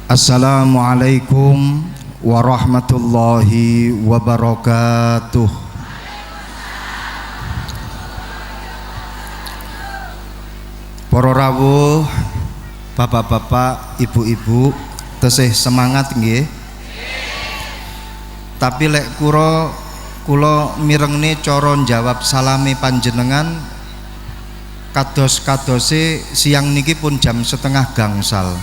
Assalamualaikum warahmatullahi wabarakatuh. Para rawuh, bapak-bapak, ibu-ibu, tesih semangat nggih. Tapi lek kula mirengne cara njawab salame panjenengan kados-kadose siang niki pun jam setengah gangsal.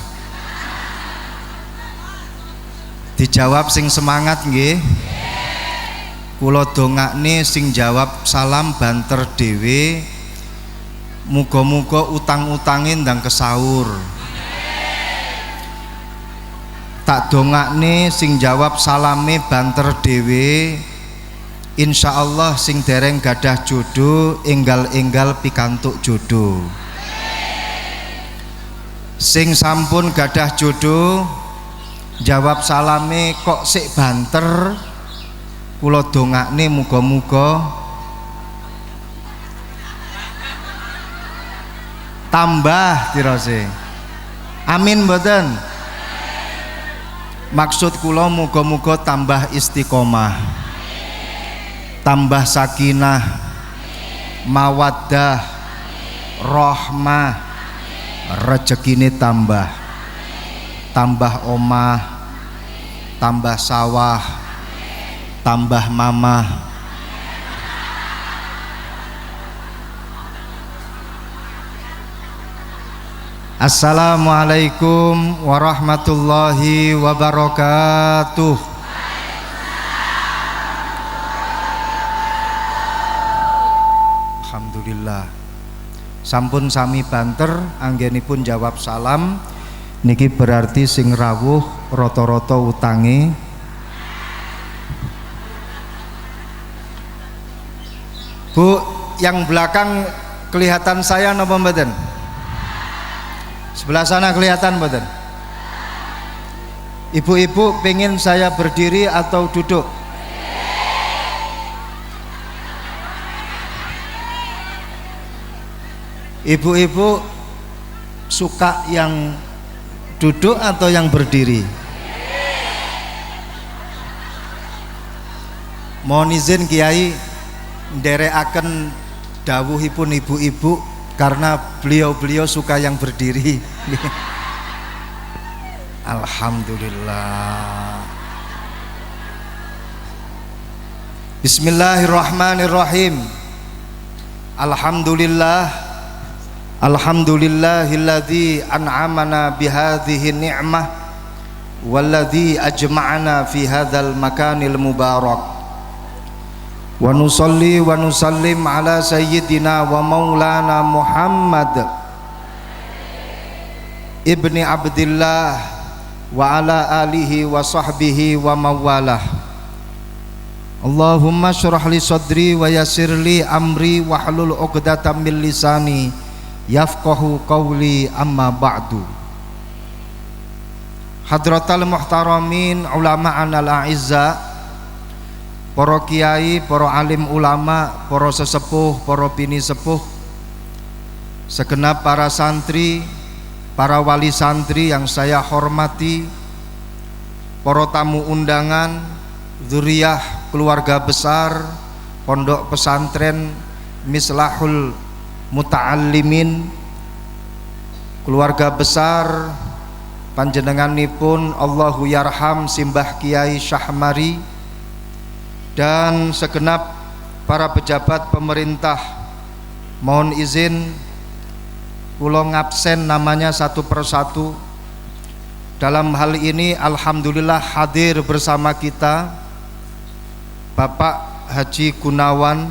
Dijawab sing semangat nggih. Kula dongakne sing jawab salam banter dhewe. Muga-muga utang-utange ndang kesaur. Tak dongakne sing jawab salame banter dhewe. Insyaallah sing dereng gadah jodoh enggal-enggal pikantuk jodoh. Sing sampun gadah jodoh jawab salame kok sik banter, kula dongakne muga-muga tambah tirose. Amin mboten? Maksud kula muga-muga tambah istiqomah, tambah sakinah, mawaddah, rahmah, rezekine tambah, tambah omah, tambah sawah, tambah mamah. Assalamualaikum warahmatullahi wabarakatuh. Alhamdulillah. Sampun sami banter anggenipun jawab salam. Niki berarti sing rawuh rata-rata utange Bu, yang belakang kelihatan saya napa mboten? Sebelah sana kelihatan mboten? Ibu-ibu pengen saya berdiri atau duduk? Ibu-ibu suka yang duduk atau yang berdiri? Mohon izin Kiai nderekaken dawuhipun ibu-ibu karena beliau-beliau suka yang berdiri. Alhamdulillah. Bismillahirrahmanirrahim. Alhamdulillah. Alhamdulillahilladzi an'amana bihadhihi ni'mah walladzi ajma'ana fi hadzal makanil mubarak. Wa nusalli wa nusallim ala sayyidina wa maulana Muhammad ibni Abdillah wa ala alihi wa sahbihi wa mawalah. Allahumma syrah li sadri wa yassir li amri wa hlul 'uqdatam min lisani yafqahu qawli, amma ba'du. Hadratal muhtaramin ulama'an al-a'izza, para kiai, para alim ulama, para sesepuh, para bini sepuh, segenap para santri, para wali santri yang saya hormati, para tamu undangan, dzurriyyah keluarga besar Pondok Pesantren Mislahul Muta'allimin, keluarga besar panjenenganipun Allahu yarham Simbah Kiai Syahmari, dan segenap para pejabat pemerintah. Mohon izin kula ngabsen namanya satu persatu. Dalam hal ini alhamdulillah hadir bersama kita Bapak Haji Gunawan,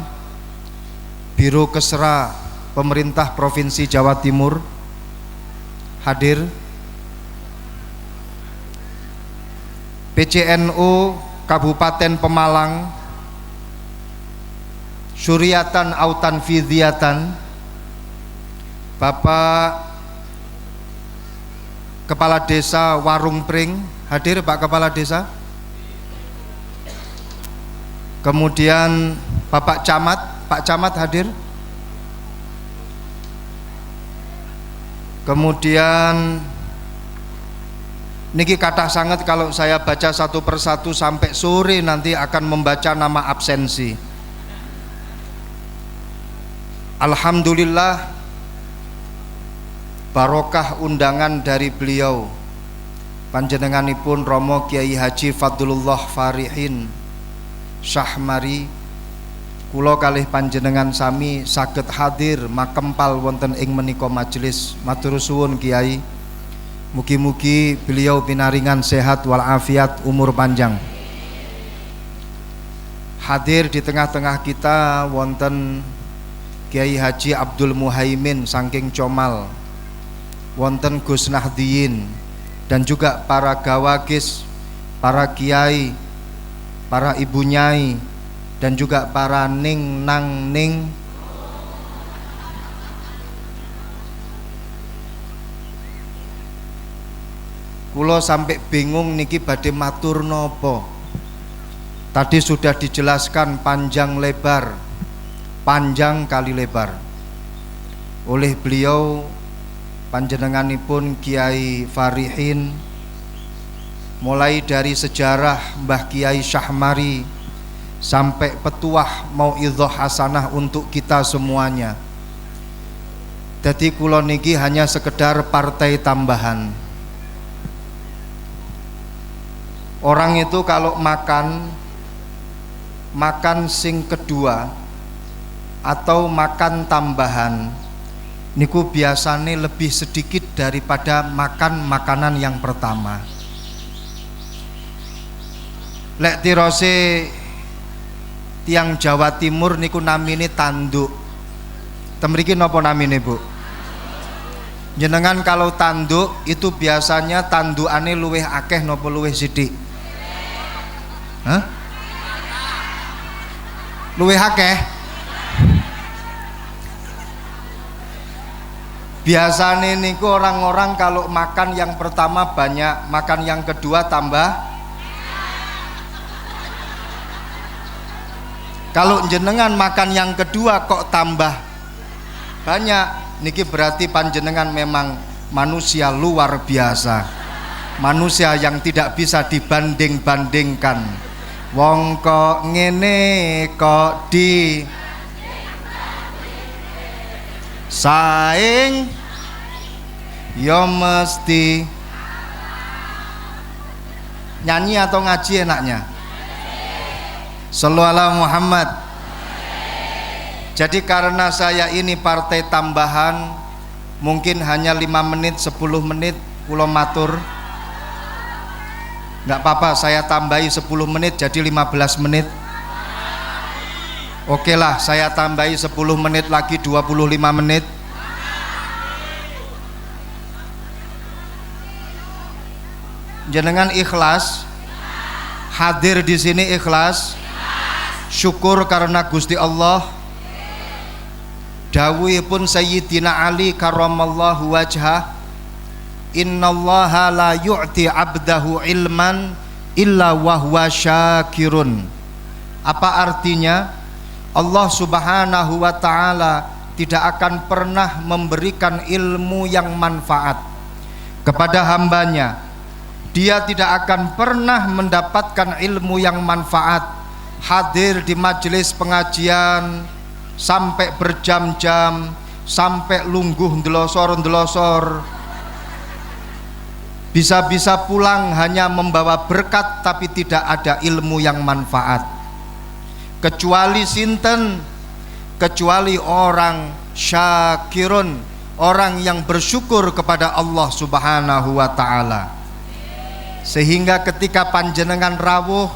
Biro Kesra Pemerintah Provinsi Jawa Timur hadir. PCNU Kabupaten Pemalang, Suryatan Autan Fidiatan, Bapak Kepala Desa Warung Pring hadir. Pak Kepala Desa. Kemudian Bapak Camat, Pak Camat hadir. Kemudian Niki kathah sangat kalau saya baca satu persatu sampai sore nanti akan membaca nama absensi. Alhamdulillah, barokah undangan dari beliau panjenenganipun Romo Kiai Haji Fadlullah Farihin Syahmari. Kula kalih panjenengan sami saged hadir makempal wonten ing menika majelis. Matur suwun Kiai, mugi-mugi beliau pinaringan sehat walafiat, umur panjang. Hadir di tengah-tengah kita wonten Kiai Haji Abdul Muhaimin saking Comal, wonten Gus Nahdiyin, dan juga para gawagis, para kiai, para ibu nyai, dan juga para ning nang ning. Kulo sampai bingung niki badhe matur nopo. Tadi sudah dijelaskan panjang lebar, panjang kali lebar oleh beliau panjenenganipun Kiai Farihin, mulai dari sejarah Mbah Kiai Syahmari sampai petuah mauidhah hasanah untuk kita semuanya. Jadi kulo niki hanya sekedar partai tambahan. Orang itu kalau makan sing kedua atau makan tambahan niku biasanya lebih sedikit daripada makan makanan yang pertama. Lek tirose tiang Jawa Timur niku namine tanduk. Temriki napa namine, Bu? Jenengan kalau tanduk itu biasanya tandukane luwih akeh napa luwih sithik? Hah? Luwih akeh. Biasanya niku orang-orang kalau makan yang pertama banyak, makan yang kedua tambah. Kalau jenengan makan yang kedua kok tambah banyak, niki berarti panjenengan memang manusia luar biasa, manusia yang tidak bisa dibanding-bandingkan. Wong kok ngene kok di saing yo mesti. Nyanyi atau ngaji enaknya? Shallallahu alaihi Muhammad. Jadi karena saya ini partai tambahan, mungkin hanya 5 menit 10 menit kula matur. Enggak apa-apa, saya tambahi 10 menit jadi 15 menit. Oke lah, saya tambahi 10 menit lagi 25 menit. Jenengan ikhlas? Hadir di sini ikhlas? Syukur karena Gusti Allah. Dawuhipun Sayyidina Ali karramallahu wajhah, innallaha la yu'ti abdahu ilman illa wahwa syakirun. Apa artinya? Allah subhanahu wa ta'ala tidak akan pernah memberikan ilmu yang manfaat kepada hambanya. Dia tidak akan pernah mendapatkan ilmu yang manfaat hadir di majelis pengajian sampai berjam-jam, sampai lungguh ndelosor-ndelosor, bisa-bisa pulang hanya membawa berkat tapi tidak ada ilmu yang manfaat. Kecuali sinten? Kecuali orang syakirun, orang yang bersyukur kepada Allah subhanahu wa ta'ala. Sehingga ketika panjenengan rawuh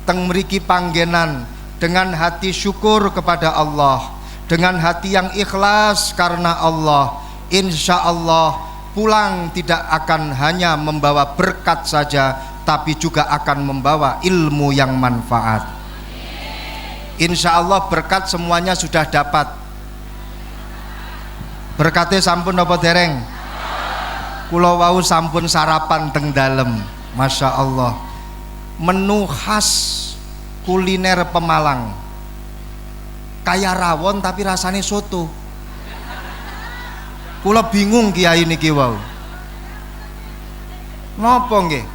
teng mriki panggenan dengan hati syukur kepada Allah, dengan hati yang ikhlas karena Allah, insya Allah pulang tidak akan hanya membawa berkat saja, tapi juga akan membawa ilmu yang manfaat. Insya Allah berkat semuanya sudah dapat. Berkatnya sampun apa dereng? Kula wau sampun sarapan teng dalem, masya Allah. Menu khas kuliner Pemalang, kayak rawon tapi rasanya soto. Kula bingung kiai niki wau. Napa nggih?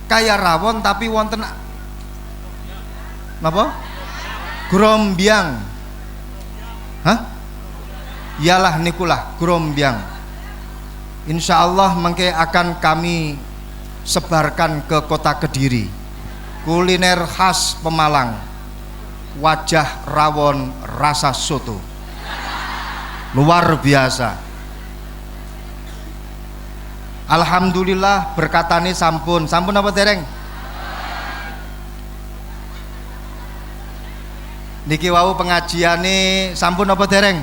Kaya rawon tapi wonten napa? Grombyang. Hah? Iyalah nikulah grombyang. Insyaallah mengke akan kami sebarkan ke kota Kediri. Kuliner khas Pemalang. Wajah rawon rasa soto. Luar biasa. Alhamdulillah berkatane sampun apa dereng? Niki wau pengajiane sampun apa dereng?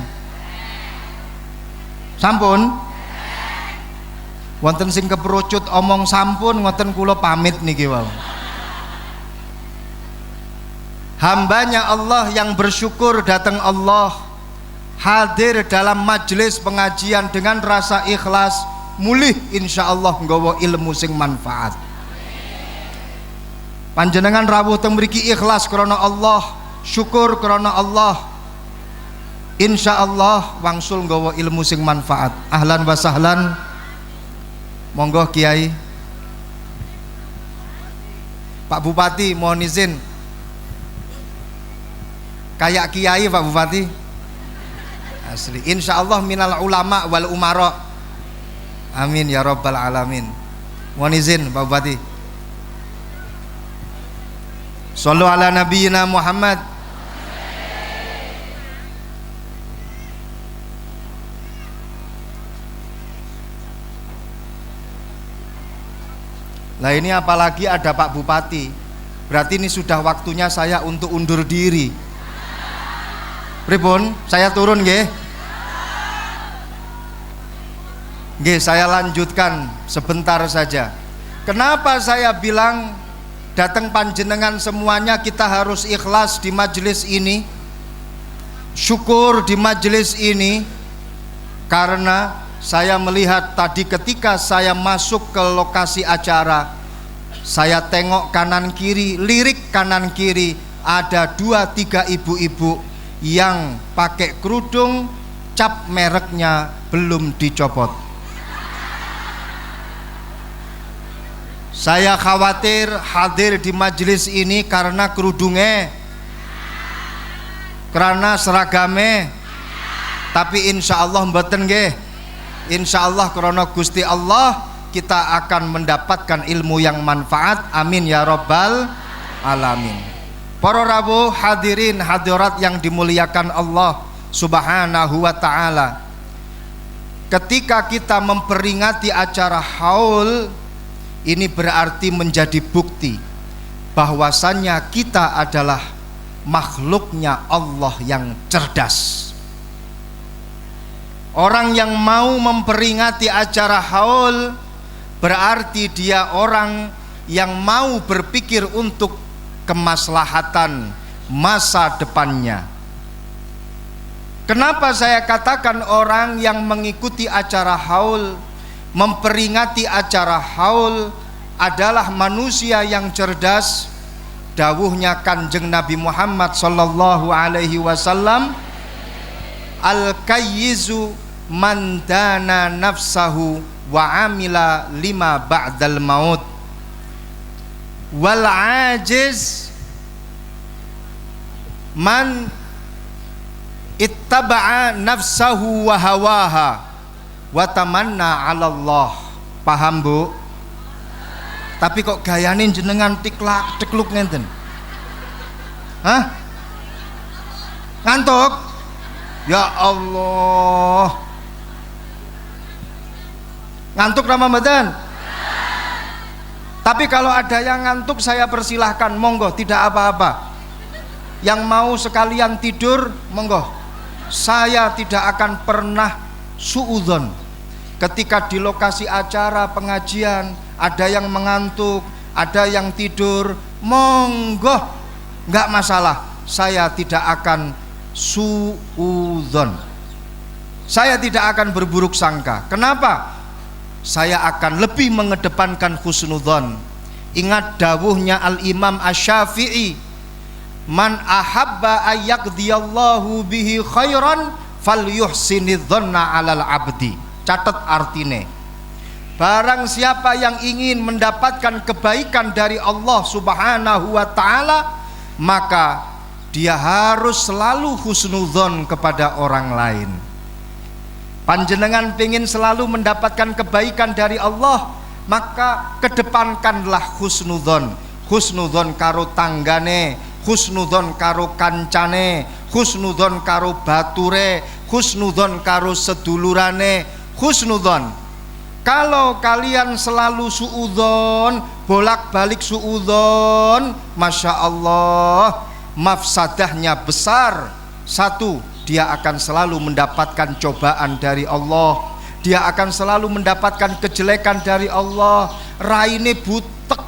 Sampun? Wonten sing keperucut omong sampun, ngoten kula pamit niki wau. Hambanya Allah yang bersyukur datang Allah hadir dalam majelis pengajian dengan rasa ikhlas, mulih insyaallah nggawa ilmu sing manfaat. Panjenengan rawuh teng mriki ikhlas krana Allah, syukur krana Allah. Insyaallah wangsul nggawa ilmu sing manfaat. Ahlan wa sahlan. Monggo Kiai. Pak Bupati mohon izin. Kayak Kiai Pak Bupati. Asli. Insyaallah minal ulama wal umara. Amin ya rabbal alamin. Mohon izin Pak Bupati. Shallu ala nabiyyina Muhammad. Lah ini apalagi ada Pak Bupati. Berarti ini sudah waktunya saya untuk undur diri. Pripun? Saya turun nggih. Nggih, saya lanjutkan sebentar saja. Kenapa saya bilang datang panjenengan semuanya kita harus ikhlas di majelis ini, syukur di majelis ini, karena saya melihat tadi ketika saya masuk ke lokasi acara, saya tengok kanan kiri, lirik kanan kiri, ada 2-3 ibu-ibu yang pakai kerudung, cap mereknya belum dicopot. Saya khawatir hadir di majelis ini karena kerudungnya, karena seragame, tapi insya Allah mboten nggih. Insya Allah karena Gusti Allah kita akan mendapatkan ilmu yang manfaat. Amin ya rabbal alamin. Para rawuh hadirin hadirat yang dimuliakan Allah subhanahu wa ta'ala, ketika kita memperingati acara haul ini berarti menjadi bukti bahwasannya kita adalah makhluknya Allah yang cerdas. Orang yang mau memperingati acara haul berarti dia orang yang mau berpikir untuk kemaslahatan masa depannya. Kenapa saya katakan orang yang mengikuti acara haul, memperingati acara haul adalah manusia yang cerdas? Dawuhnya Kanjeng Nabi Muhammad sallallahu alaihi wasallam, al-kayyizu man dana nafsahu wa amila lima ba'dal maut, wal ajiz man ittaba'a nafsahu wa hawaha wa tamanna 'ala Allah. Paham Bu? Tapi kok gayane jenengan tiklak tekluk ngenten? Hah? Ngantuk? Ya Allah. Ngantuk nama badan? Tapi kalau ada yang ngantuk saya persilahkan, monggo, tidak apa-apa. Yang mau sekalian tidur, monggo. Saya tidak akan pernah suudzon. Ketika di lokasi acara pengajian ada yang mengantuk, ada yang tidur, monggo, nggak masalah. Saya tidak akan suudzon. Saya tidak akan berburuk sangka. Kenapa? Saya akan lebih mengedepankan husnudzon. Ingat dawuhnya Al-Imam Asy-Syafi'i, man ahabba ayyaqdiyallahu bihi khairan falyuhsinidzanna 'alal abdi. Catat artine. Barang siapa yang ingin mendapatkan kebaikan dari Allah Subhanahu wa taala, maka dia harus selalu husnudzon kepada orang lain. Panjenengan ingin selalu mendapatkan kebaikan dari Allah, maka kedepankanlah husnudzon. Husnudzon karo tanggane, husnudzon karo kancane, husnudzon karo bature, husnudzon karo sedulurane, husnudzon. Kalau kalian selalu suudzon, bolak-balik suudzon, Masya Allah, mafsadahnya besar. Satu, dia akan selalu mendapatkan cobaan dari Allah. Dia akan selalu mendapatkan kejelekan dari Allah. Raine butek,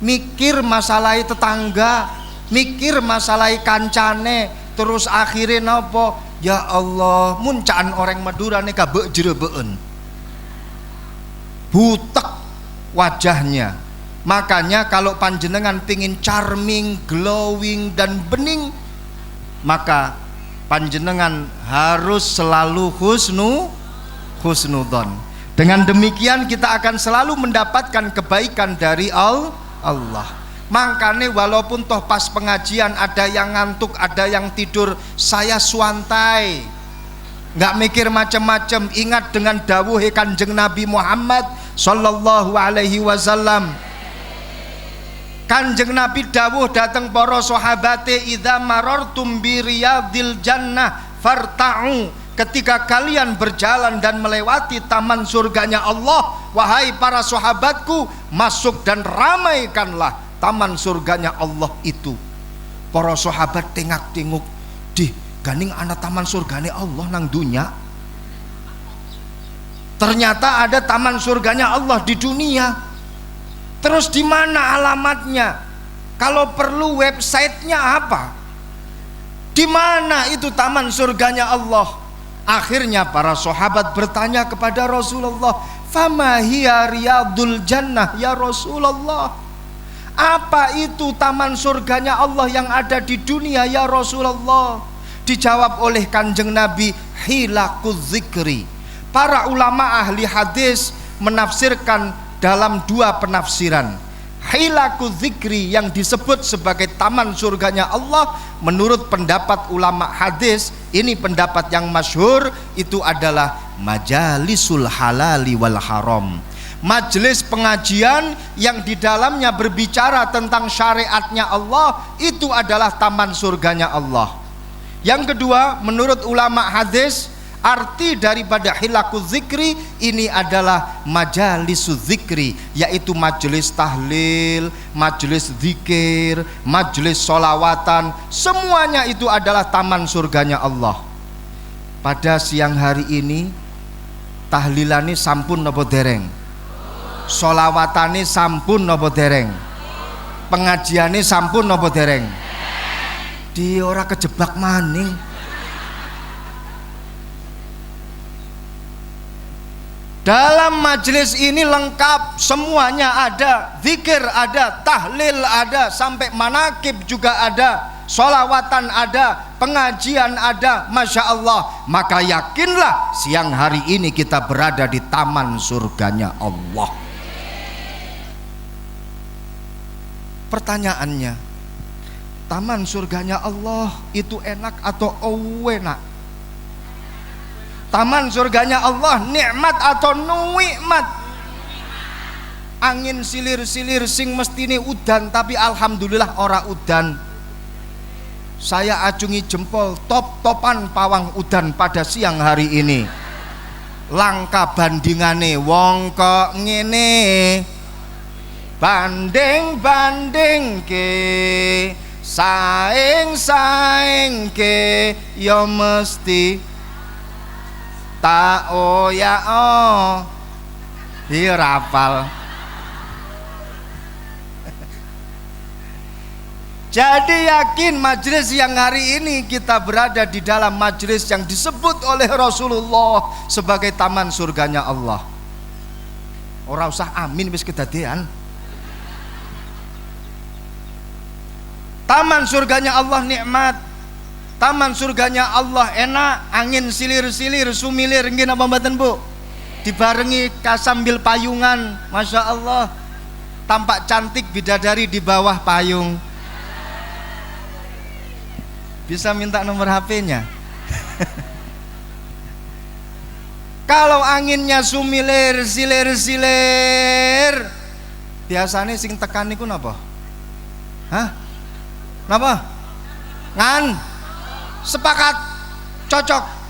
mikir masalah tetangga, mikir masalah kancane, terus akhirnya nopo? Ya Allah, muncaan orang Madura nih kabeh jerebeen. Butek wajahnya. Makanya kalau panjenengan pingin charming, glowing dan bening, maka panjenengan harus selalu husnudzon. Dengan demikian kita akan selalu mendapatkan kebaikan dari Allah. Makanya walaupun toh pas pengajian ada yang ngantuk, ada yang tidur, saya swantai, nggak mikir macam-macam. Ingat dengan dawuh Kanjeng Nabi Muhammad sallallahu alaihi wasallam. Kanjeng Nabi dawuh datang para sahabate, idza marartum bi riyadil jannah farta'u. Ketika kalian berjalan dan melewati taman surganya Allah, wahai para sahabatku, masuk dan ramaikanlah taman surganya Allah itu. Para sahabat tengak-tengok, di ganing anak taman surganya Allah nang dunya. Ternyata ada taman surganya Allah di dunia. Terus di mana alamatnya? Kalau perlu websitenya apa? Di mana itu taman surganya Allah? Akhirnya para sahabat bertanya kepada Rasulullah, "Fama hiya riyadul jannah ya Rasulullah?" Apa itu taman surganya Allah yang ada di dunia ya Rasulullah? Dijawab oleh Kanjeng Nabi, hilakuz zikri. Para ulama ahli hadis menafsirkan dalam dua penafsiran. Hilakuz zikri yang disebut sebagai taman surganya Allah, menurut pendapat ulama hadis, ini pendapat yang masyhur, itu adalah majalisul halali wal haram. Majelis pengajian yang di dalamnya berbicara tentang syariatnya Allah, itu adalah taman surganya Allah. Yang kedua, menurut ulama hadis, arti daripada hilakuz zikri ini adalah majalisuz zikri, yaitu majelis tahlil, majelis zikir, majelis sholawatan, semuanya itu adalah taman surganya Allah. Pada siang hari ini tahlilani sampun napa dereng? Sholawatane sampun napa dereng? Pengajiane sampun napa dereng? Di ora kejebak maning. Dalam majelis ini lengkap, semuanya ada. Zikir ada, tahlil ada, sampai manakib juga ada, sholawatan ada, pengajian ada, Masya Allah. Maka yakinlah siang hari ini kita berada di taman surganya Allah. Pertanyaannya, taman surganya Allah itu enak atau enak? Taman surganya Allah nikmat atau nuikmat? Angin silir-silir sing mestine udan, tapi alhamdulillah ora udan. Saya acungi jempol, top-topan pawang udan pada siang hari ini. Langka bandingane wong kok ngene, banding-banding ke, saing-saing ke, ya mesti tak ya dirapal. Jadi yakin majelis yang hari ini kita berada di dalam majelis yang disebut oleh Rasulullah sebagai taman surganya Allah. Ora usah amin wis kedadean. Taman surganya Allah nikmat, taman surganya Allah enak, angin silir-silir sumilir, nggih napa mboten Bu? dibarengi sambil payungan, Masya Allah, tampak cantik bidadari di bawah payung. Bisa minta nomor HP-nya. Kalau anginnya sumilir silir biasanya sing tekan niku napa? Hah? Napa? Ngan? Sepakat, cocok.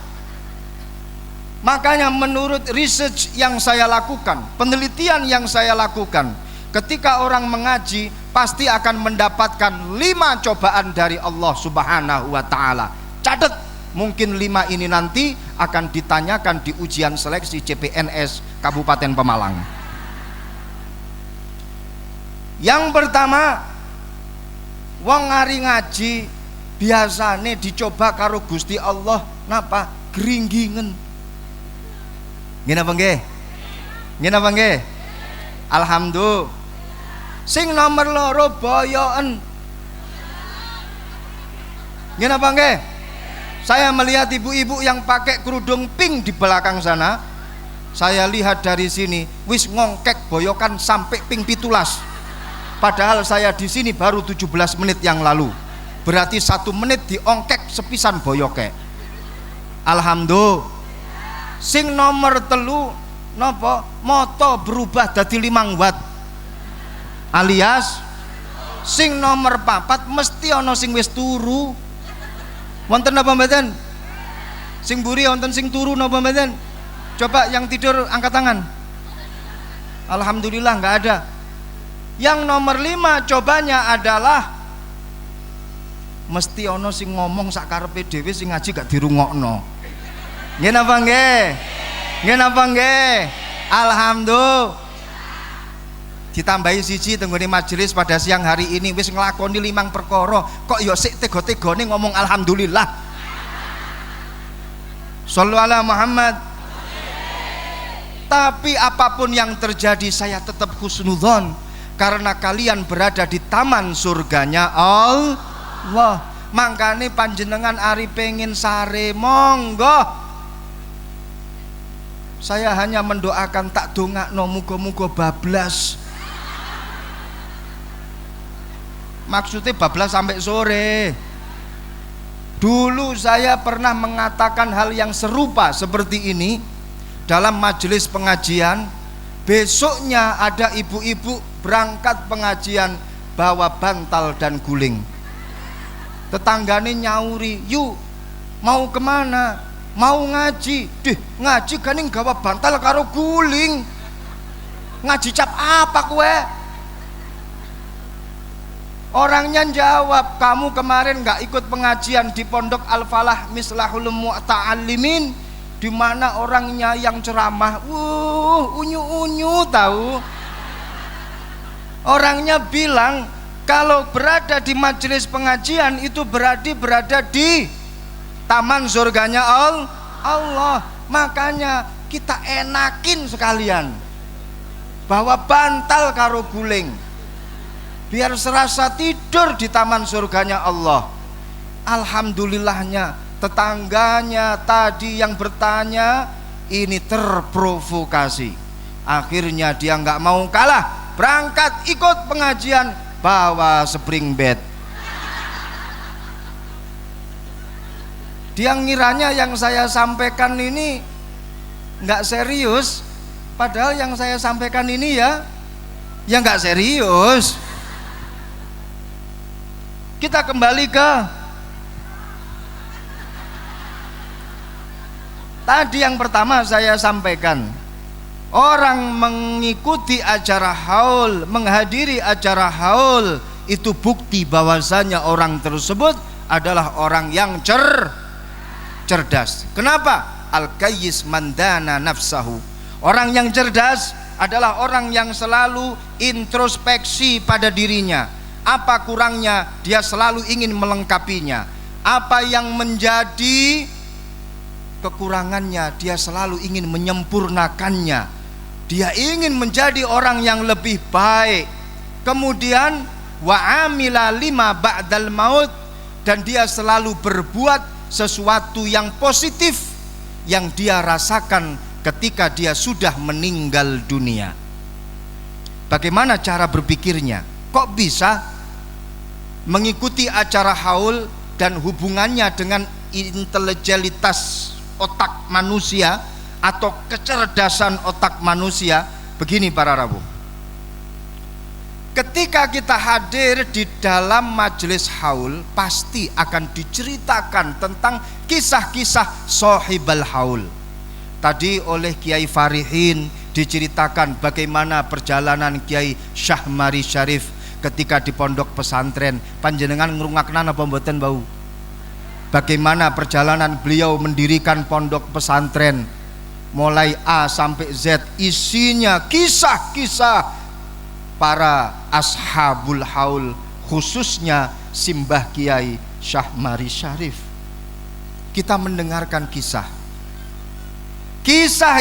Makanya menurut research yang saya lakukan, penelitian yang saya lakukan, ketika orang mengaji pasti akan mendapatkan 5 cobaan dari Allah Subhanahu wa ta'ala. Catat, mungkin 5 ini nanti akan ditanyakan di ujian seleksi CPNS Kabupaten Pemalang. Yang pertama, wong ngari ngaji biasane dicoba karo Gusti Allah napa? Gringgingen. Ngene apa nggih? Ngene apa nggih? Alhamdulillah. Sing nomor loro boyoen. Ngene apa nggih? Saya melihat ibu-ibu yang pakai kerudung pink di belakang sana. Saya lihat dari sini wis ngongkek boyokan sampai ping 17. Padahal saya di sini baru 17 menit yang lalu. Berarti 1 menit diongkek sepisan boyoke. Alhamdulillah. Sing nomor 3 napa? Moto berubah dadi 5 watt. Alias sing nomor 4 mesti ana sing wis turu. Wonten apa mboten? Sing mburi wonten sing turu napa mboten? Coba yang tidur angkat tangan. Alhamdulillah enggak ada. Yang nomor 5 cobanya adalah mesti ana sing ngomong sak karepe dhewe sing ngaji gak dirungokno. Nggih napa nggih? Nggih napa nggih? Alhamdulillah. Ditambahi siji tenggone majelis pada siang hari ini wis nglakoni 5 perkara kok ya sik tega-tegane ngomong alhamdulillah. Shallu ala Muhammad. Tapi apapun yang terjadi saya tetap husnudzon karena kalian berada di taman surganya Allah. Mangkane panjenengan ari pengin sare monggo. Saya hanya mendoakan tak dongakno muga-muga bablas. Maksudnya bablas sampai sore. Dulu saya pernah mengatakan hal yang serupa seperti ini dalam majelis pengajian. Besoknya ada ibu-ibu berangkat pengajian bawa bantal dan guling. Tetanggane nyauri, "Yuk, mau kemana?" "Mau ngaji." "Dih, ngaji ganing gawa bantal karo guling. Ngaji cap apa kue?" Orangnya jawab, "Kamu kemarin gak ikut pengajian di Pondok Al-Falah Mislahul Mu'ta'allimin, di mana orangnya yang ceramah unyu-unyu tahu." Orangnya bilang kalau berada di majelis pengajian itu berada di taman surganya Allah. Makanya kita enakin sekalian bawa bantal karo guling biar serasa tidur di taman surganya Allah. Alhamdulillahnya tetangganya tadi yang bertanya ini terprovokasi. Akhirnya dia nggak mau kalah, berangkat ikut pengajian bawa spring bed. Dia ngiranya yang saya sampaikan ini nggak serius, padahal yang saya sampaikan ini ya nggak serius. Kita kembali ke tadi yang pertama saya sampaikan. Orang mengikuti acara haul, menghadiri acara haul itu bukti bahwasanya orang tersebut adalah orang yang cerdas. Kenapa? Al-qayyis mandana nafsahu. Orang yang cerdas adalah orang yang selalu introspeksi pada dirinya. Apa kurangnya, dia selalu ingin melengkapinya. Apa yang menjadi kekurangannya, dia selalu ingin menyempurnakannya. Dia ingin menjadi orang yang lebih baik. Kemudian wa amila lima ba'dal maut, dan dia selalu berbuat sesuatu yang positif yang dia rasakan ketika dia sudah meninggal dunia. Bagaimana cara berpikirnya? Kok bisa mengikuti acara haul dan hubungannya dengan intelektualitas otak manusia atau kecerdasan otak manusia? Begini para rawuh, ketika kita hadir di dalam majelis haul, pasti akan diceritakan tentang kisah-kisah sohibal haul. Tadi oleh Kiai Farihin diceritakan bagaimana perjalanan Kiai Syahmari Syarif ketika di pondok pesantren. Panjenengan ngrungokna apa mboten bau? Bagaimana perjalanan beliau mendirikan pondok pesantren mulai A sampai Z, isinya kisah-kisah para ashabul haul, khususnya Simbah Kiai Syahmari Syarif. Kita mendengarkan kisah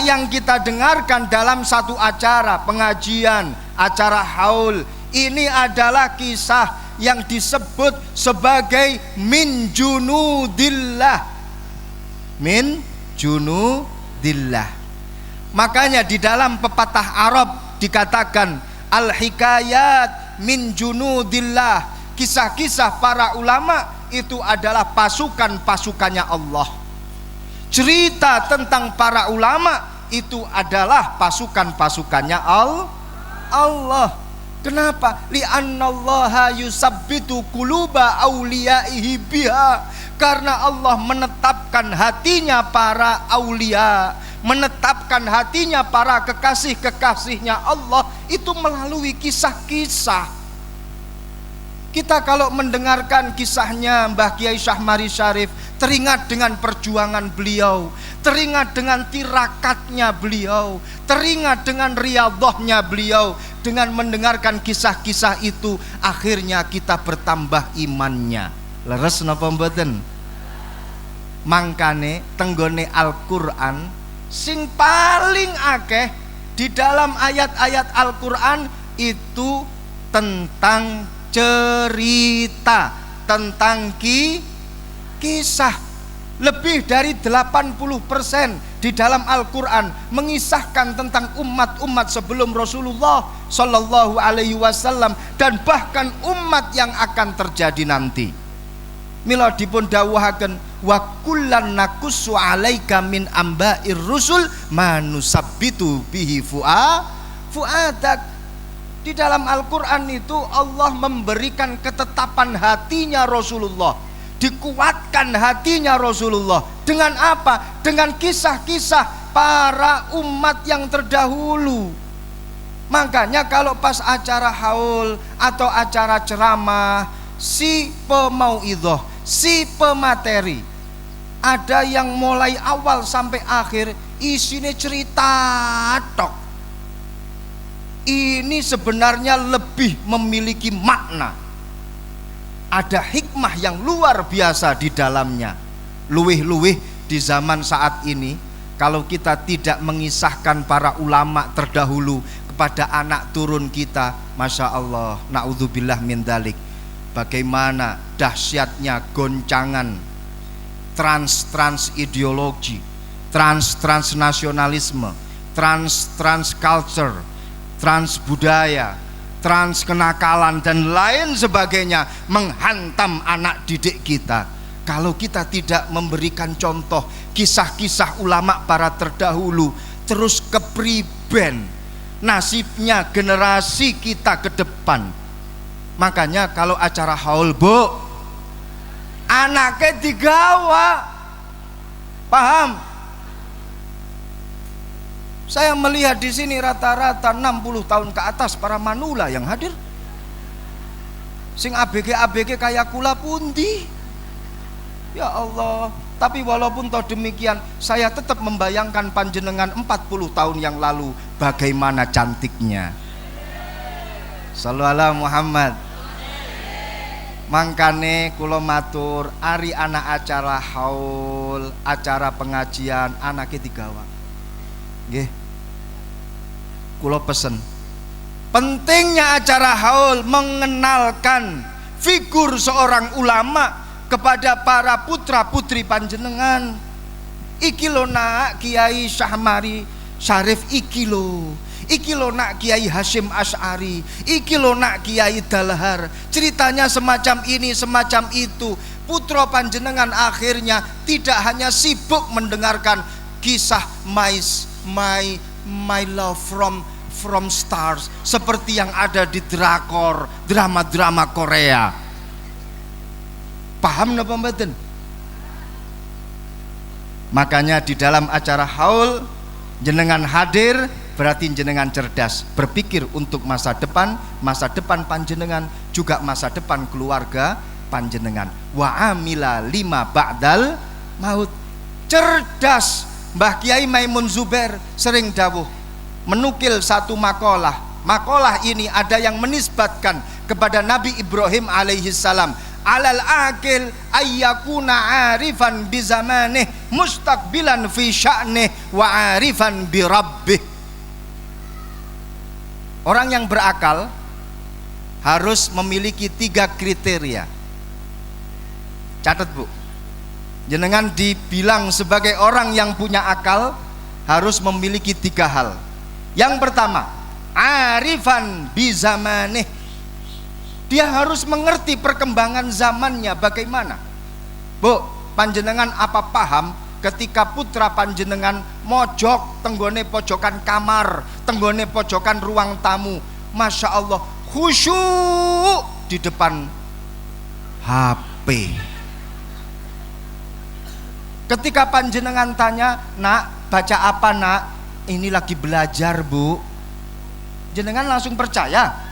yang kita dengarkan dalam satu acara pengajian, acara haul. Ini adalah kisah yang disebut sebagai min junudillah. Min junudillah. Makanya di dalam pepatah Arab dikatakan al-hikayat min junudillah. Kisah-kisah para ulama itu adalah pasukan-pasukannya Allah. Cerita tentang para ulama itu adalah pasukan-pasukannya Allah. Kenapa? Li'annallaha yusabbitu quluba awliyaihi biha. Karena Allah menetapkan hatinya para aulia, menetapkan hatinya para kekasih-kekasihnya Allah itu melalui kisah-kisah. Kita kalau mendengarkan kisahnya Mbah Kiai Syahmari Syarif, teringat dengan perjuangan beliau, teringat dengan tirakatnya beliau, teringat dengan riyadhahnya beliau. Dengan mendengarkan kisah-kisah itu, akhirnya kita bertambah imannya. Leres napa mboten? Mangkane tenggone Al-Qur'an sing paling akeh di dalam ayat-ayat Al-Qur'an itu tentang cerita, tentang kisah. Lebih dari 80% di dalam Al-Qur'an mengisahkan tentang umat-umat sebelum Rasulullah Sallallahu Alaihi Wasallam dan bahkan umat yang akan terjadi nanti. Mila dipun dawuhaken wa kullan naqussu 'alaika min amba'ir rusul manusabbitu bihi fuadak. Di dalam Al-Qur'an itu Allah memberikan ketetapan hatinya Rasulullah, dikuatkan hatinya Rasulullah dengan apa? Dengan kisah-kisah para umat yang terdahulu. Makanya kalau pas acara haul atau acara ceramah, si pemauidhah, si pemateri, ada yang mulai awal sampai akhir isinya cerita tok. Ini sebenarnya lebih memiliki makna. Ada hikmah yang luar biasa di dalamnya. Luwih-luwih di zaman saat ini, kalau kita tidak mengisahkan para ulama terdahulu kepada anak turun kita, Masya Allah, na'udzubillah min dalik. Bagaimana dahsyatnya goncangan trans ideologi, trans nasionalisme, trans culture, trans budaya, trans kenakalan dan lain sebagainya menghantam anak didik kita. Kalau kita tidak memberikan contoh kisah-kisah ulama para terdahulu, terus kepriben nasibnya generasi kita ke depan. Makanya kalau acara haul, Bu, anaknya digawa, paham? Saya melihat di sini rata-rata 60 tahun ke atas para manula yang hadir. Sing ABG kayak kula pundi. Ya Allah. Tapi walaupun toh demikian, saya tetap membayangkan panjenengan 40 tahun yang lalu bagaimana cantiknya. Shallallahu alaihi Muhammad. Mangkane kula matur, ari anak acara haul, acara pengajian, anaknya digawa. Nggih. Kula pesen. Pentingnya acara haul mengenalkan figur seorang ulama kepada para putra putri panjenengan. Iki lho nak Kiai Syahmari Syarif, iki lho nak Kiai Hashim Asy'ari, iki lho nak Kiai Dalhar. Ceritanya semacam ini semacam itu. Putra panjenengan akhirnya tidak hanya sibuk mendengarkan kisah my love from stars seperti yang ada di drakor, drama-drama Korea. Paham napa mboten? Makanya di dalam acara haul jenengan hadir berarti jenengan cerdas, berpikir untuk masa depan panjenengan, juga masa depan keluarga panjenengan. Wa amila lima ba'dal maut. Cerdas. Mbah Kiai Maimun Zubair sering dawuh, menukil satu makalah. Makalah ini ada yang menisbatkan kepada Nabi Ibrahim alaihi salam. Alal akil ayyakuna arifan bi zamanih mustaqbilan fi sya'nih wa arifan bi rabbih. Orang yang berakal harus memiliki 3 kriteria. Catat Bu, jenengan dibilang sebagai orang yang punya akal harus memiliki 3 hal. Yang pertama, arifan bi zamanih. Dia harus mengerti perkembangan zamannya bagaimana. Bu, panjenengan apa paham ketika putra panjenengan mojok tenggone pojokan kamar, tenggone pojokan ruang tamu, Masya Allah khusyuk di depan HP. Ketika panjenengan tanya, nak baca apa nak? Ini lagi belajar Bu. Jenengan langsung percaya?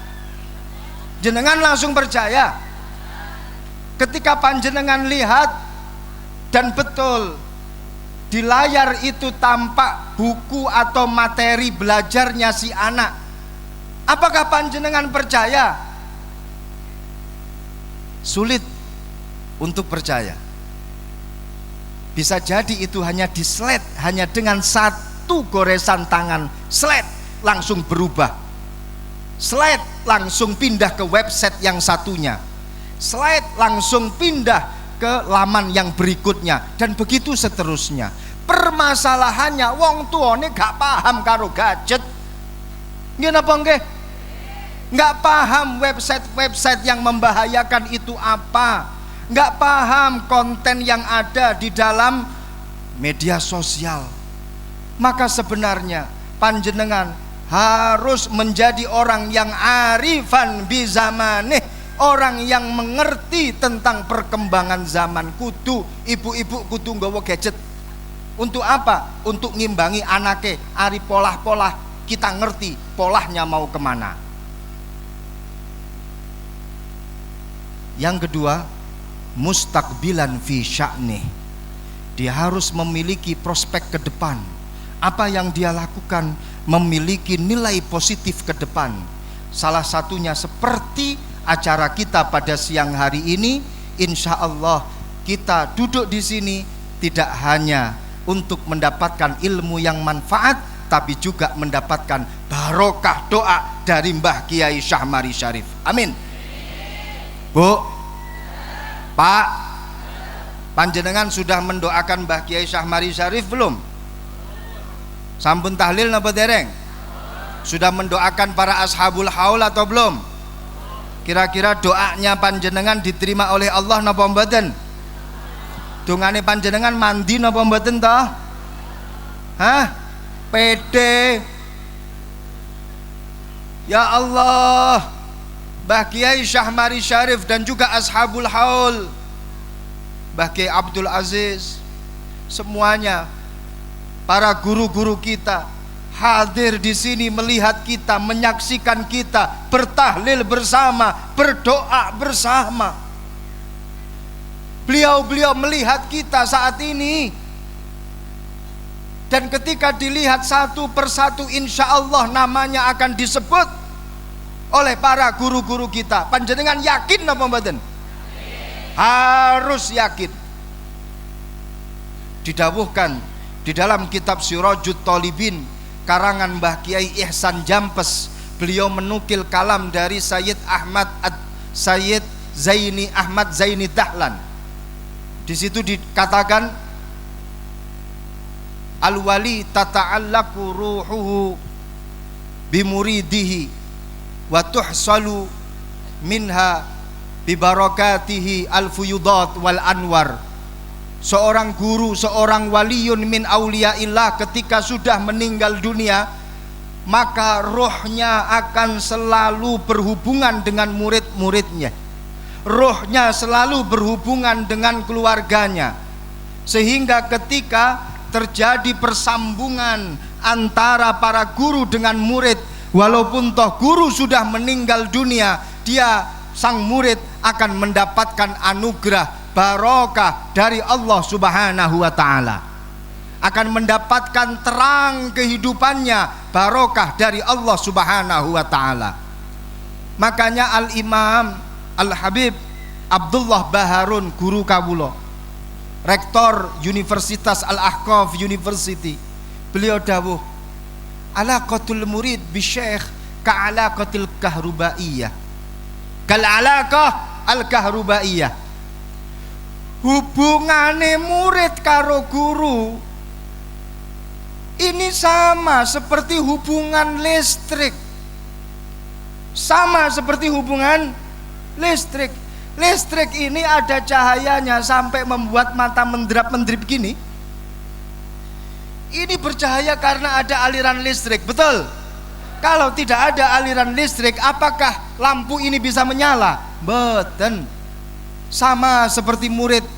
Jenengan langsung percaya? Ketika panjenengan lihat dan betul di layar itu tampak buku atau materi belajarnya si anak, apakah panjenengan percaya? Sulit untuk percaya. Bisa jadi itu hanya di slide, hanya dengan satu goresan tangan, slide langsung berubah. Slide langsung pindah ke website yang satunya, slide langsung pindah ke laman yang berikutnya, dan begitu seterusnya. Permasalahannya wong tuane gak paham karo gadget. Nggih napa nggih? Gak paham website yang membahayakan itu apa, gak paham konten yang ada di dalam media sosial. Maka sebenarnya panjenengan harus menjadi orang yang arifan bi zamanih, orang yang mengerti tentang perkembangan zaman. Kudu ibu-ibu kudu nggawa gadget. Untuk apa? Untuk ngimbangi anake. Ari polah-polah kita ngerti polahnya mau kemana. Yang kedua, mustaqbilan fi sya'nih. Dia harus memiliki prospek ke depan. Apa yang dia lakukan memiliki nilai positif ke depan. Salah satunya seperti acara kita pada siang hari ini. Insya Allah kita duduk di sini tidak hanya untuk mendapatkan ilmu yang manfaat, tapi juga mendapatkan barokah doa dari Mbah Kiai Syahmari Syarif. Amin. Bu, Pak, panjenengan sudah mendoakan Mbah Kiai Syahmari Syarif belum? Sampun tahlil napa dereng? Sudah mendoakan para ashabul haul atau belum? Kira-kira doanya panjenengan diterima oleh Allah napa mboten? Dongane panjenengan mandi napa mboten toh? Hah? Pede. Ya Allah, Mbah Kiai Syahmari Syarif dan juga ashabul haul, Mbah Kiai Abdul Aziz, semuanya para guru-guru kita hadir di sini melihat kita, menyaksikan kita bertahlil bersama, berdoa bersama. Beliau-beliau melihat kita saat ini, dan ketika dilihat satu persatu insya Allah namanya akan disebut oleh para guru-guru kita. Panjenengan yakin apa mboten? Harus yakin. Didawuhkan di dalam kitab Sirajut Thalibin karangan Mbah Kiai Ihsan Jampes, beliau menukil kalam dari Sayyid Zaini Ahmad Zaini Dahlan. Di situ dikatakan al-wali tata'allaqu ruhuhu bimuridihi wa tuhsalu minha bibarakatihi al-fuyudat wal anwar. Seorang guru, seorang waliyun min auliyaillah ketika sudah meninggal dunia, maka rohnya akan selalu berhubungan dengan murid-muridnya, rohnya selalu berhubungan dengan keluarganya, sehingga ketika terjadi persambungan antara para guru dengan murid, walaupun toh guru sudah meninggal dunia, dia sang murid akan mendapatkan anugerah barokah dari Allah Subhanahu wa ta'ala, akan mendapatkan terang kehidupannya, barokah dari Allah Subhanahu wa ta'ala. Makanya Al-Imam Al-Habib Abdullah Baharun, guru kawula, rektor Universitas Al-Ahqaf University, beliau dawuh, alaqatul murid bi syekh ka'alaqatil kahrubaiyah, kal alaqah al-kahrubaiyah. Hubungane murid karo guru ini sama seperti hubungan listrik, sama seperti hubungan listrik. Listrik ini ada cahayanya sampai membuat mata menderap-menderip gini. Ini bercahaya karena ada aliran listrik, betul? Kalau tidak ada aliran listrik, apakah lampu ini bisa menyala? Betul. Sama seperti murid.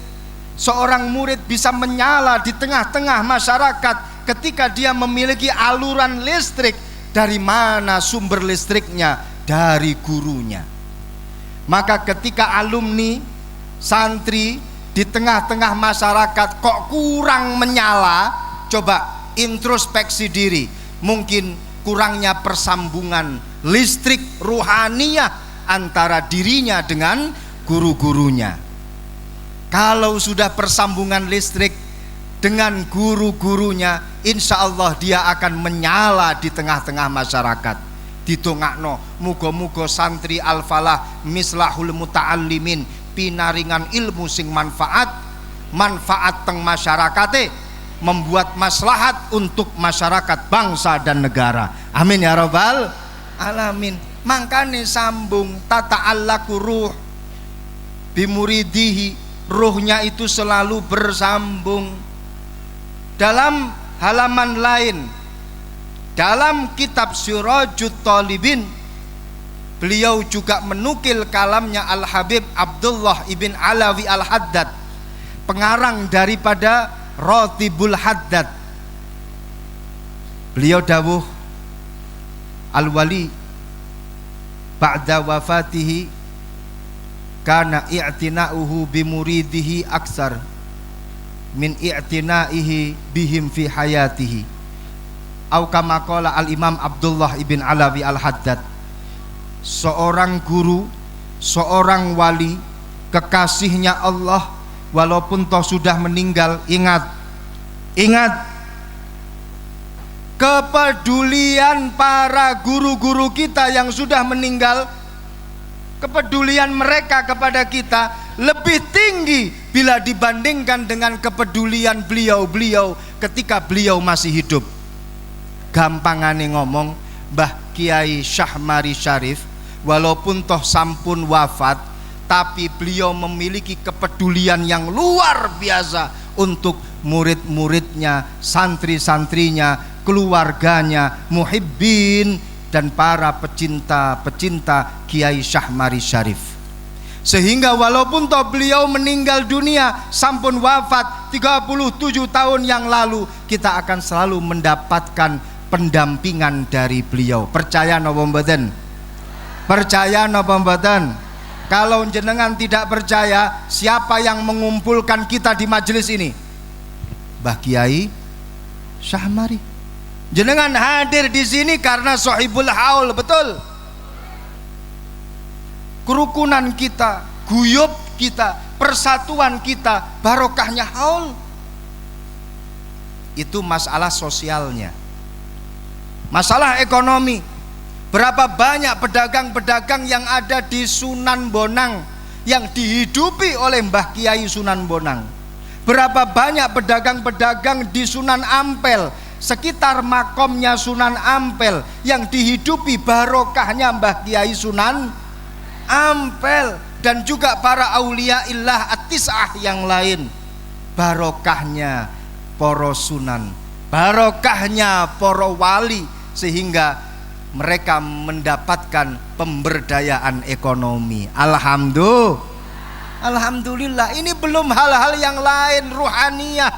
Seorang murid bisa menyala di tengah-tengah masyarakat ketika dia memiliki aluran listrik. Dari mana sumber listriknya? Dari gurunya. Maka ketika alumni, santri di tengah-tengah masyarakat kok kurang menyala, coba introspeksi diri. Mungkin kurangnya persambungan listrik ruhaniyah antara dirinya dengan guru-gurunya. Kalau sudah persambungan listrik dengan guru-gurunya, insya Allah dia akan menyala di tengah-tengah masyarakat. Ditongakno muga-muga santri al-falah mislahul muta'allimin, pinaringan ilmu sing manfaat teng masyarakate, membuat maslahat untuk masyarakat, bangsa dan negara. Amin ya rabbal alamin. Mangkane sambung tata'allaqu ruh bimuridihi, ruhnya itu selalu bersambung. Dalam halaman lain, dalam kitab Sirajut Talibin, beliau juga menukil kalamnya Al-Habib Abdullah ibn Alawi Al-Haddad, pengarang daripada Ratibul Haddad. Beliau dawuh, al-wali ba'da wafatihi kana i'tina'uhu bimuridihi aksar min i'tina'ihi bihim fi hayatihi. Au kama qala al-Imam Abdullah ibn Alawi Al-Haddad. Seorang guru, seorang wali, kekasihnya Allah, walaupun toh sudah meninggal, ingat kepedulian para guru-guru kita yang sudah meninggal, kepedulian mereka kepada kita lebih tinggi bila dibandingkan dengan kepedulian beliau ketika beliau masih hidup. Gampangane ngomong, Mbah Kiai Syahmari Syarif walaupun toh sampun wafat, tapi beliau memiliki kepedulian yang luar biasa untuk murid-muridnya, santri-santrinya, keluarganya, muhibbin, dan para pecinta-pecinta Kiai Syahmari Syarif. Sehingga walaupun toh beliau meninggal dunia, sampun wafat 37 tahun yang lalu, kita akan selalu mendapatkan pendampingan dari beliau. Percaya napa mboten? Percaya napa mboten? Kalau jenengan tidak percaya, siapa yang mengumpulkan kita di majelis ini? Mbah Kiai Syahmari. Jenengan hadir di sini karena sahibul haul, betul? Kerukunan kita, guyub kita, persatuan kita, barokahnya haul. Itu masalah sosialnya. Masalah ekonomi, berapa banyak pedagang-pedagang yang ada di Sunan Bonang yang dihidupi oleh Mbah Kiai Sunan Bonang. Berapa banyak pedagang-pedagang di Sunan Ampel, sekitar makomnya Sunan Ampel, yang dihidupi barokahnya Mbah Kiai Sunan Ampel, dan juga para aulia illah at-tis'ah yang lain. Barokahnya para sunan, barokahnya para wali, sehingga mereka mendapatkan pemberdayaan ekonomi. Alhamdulillah. Ini belum hal-hal yang lain, ruhaniyah,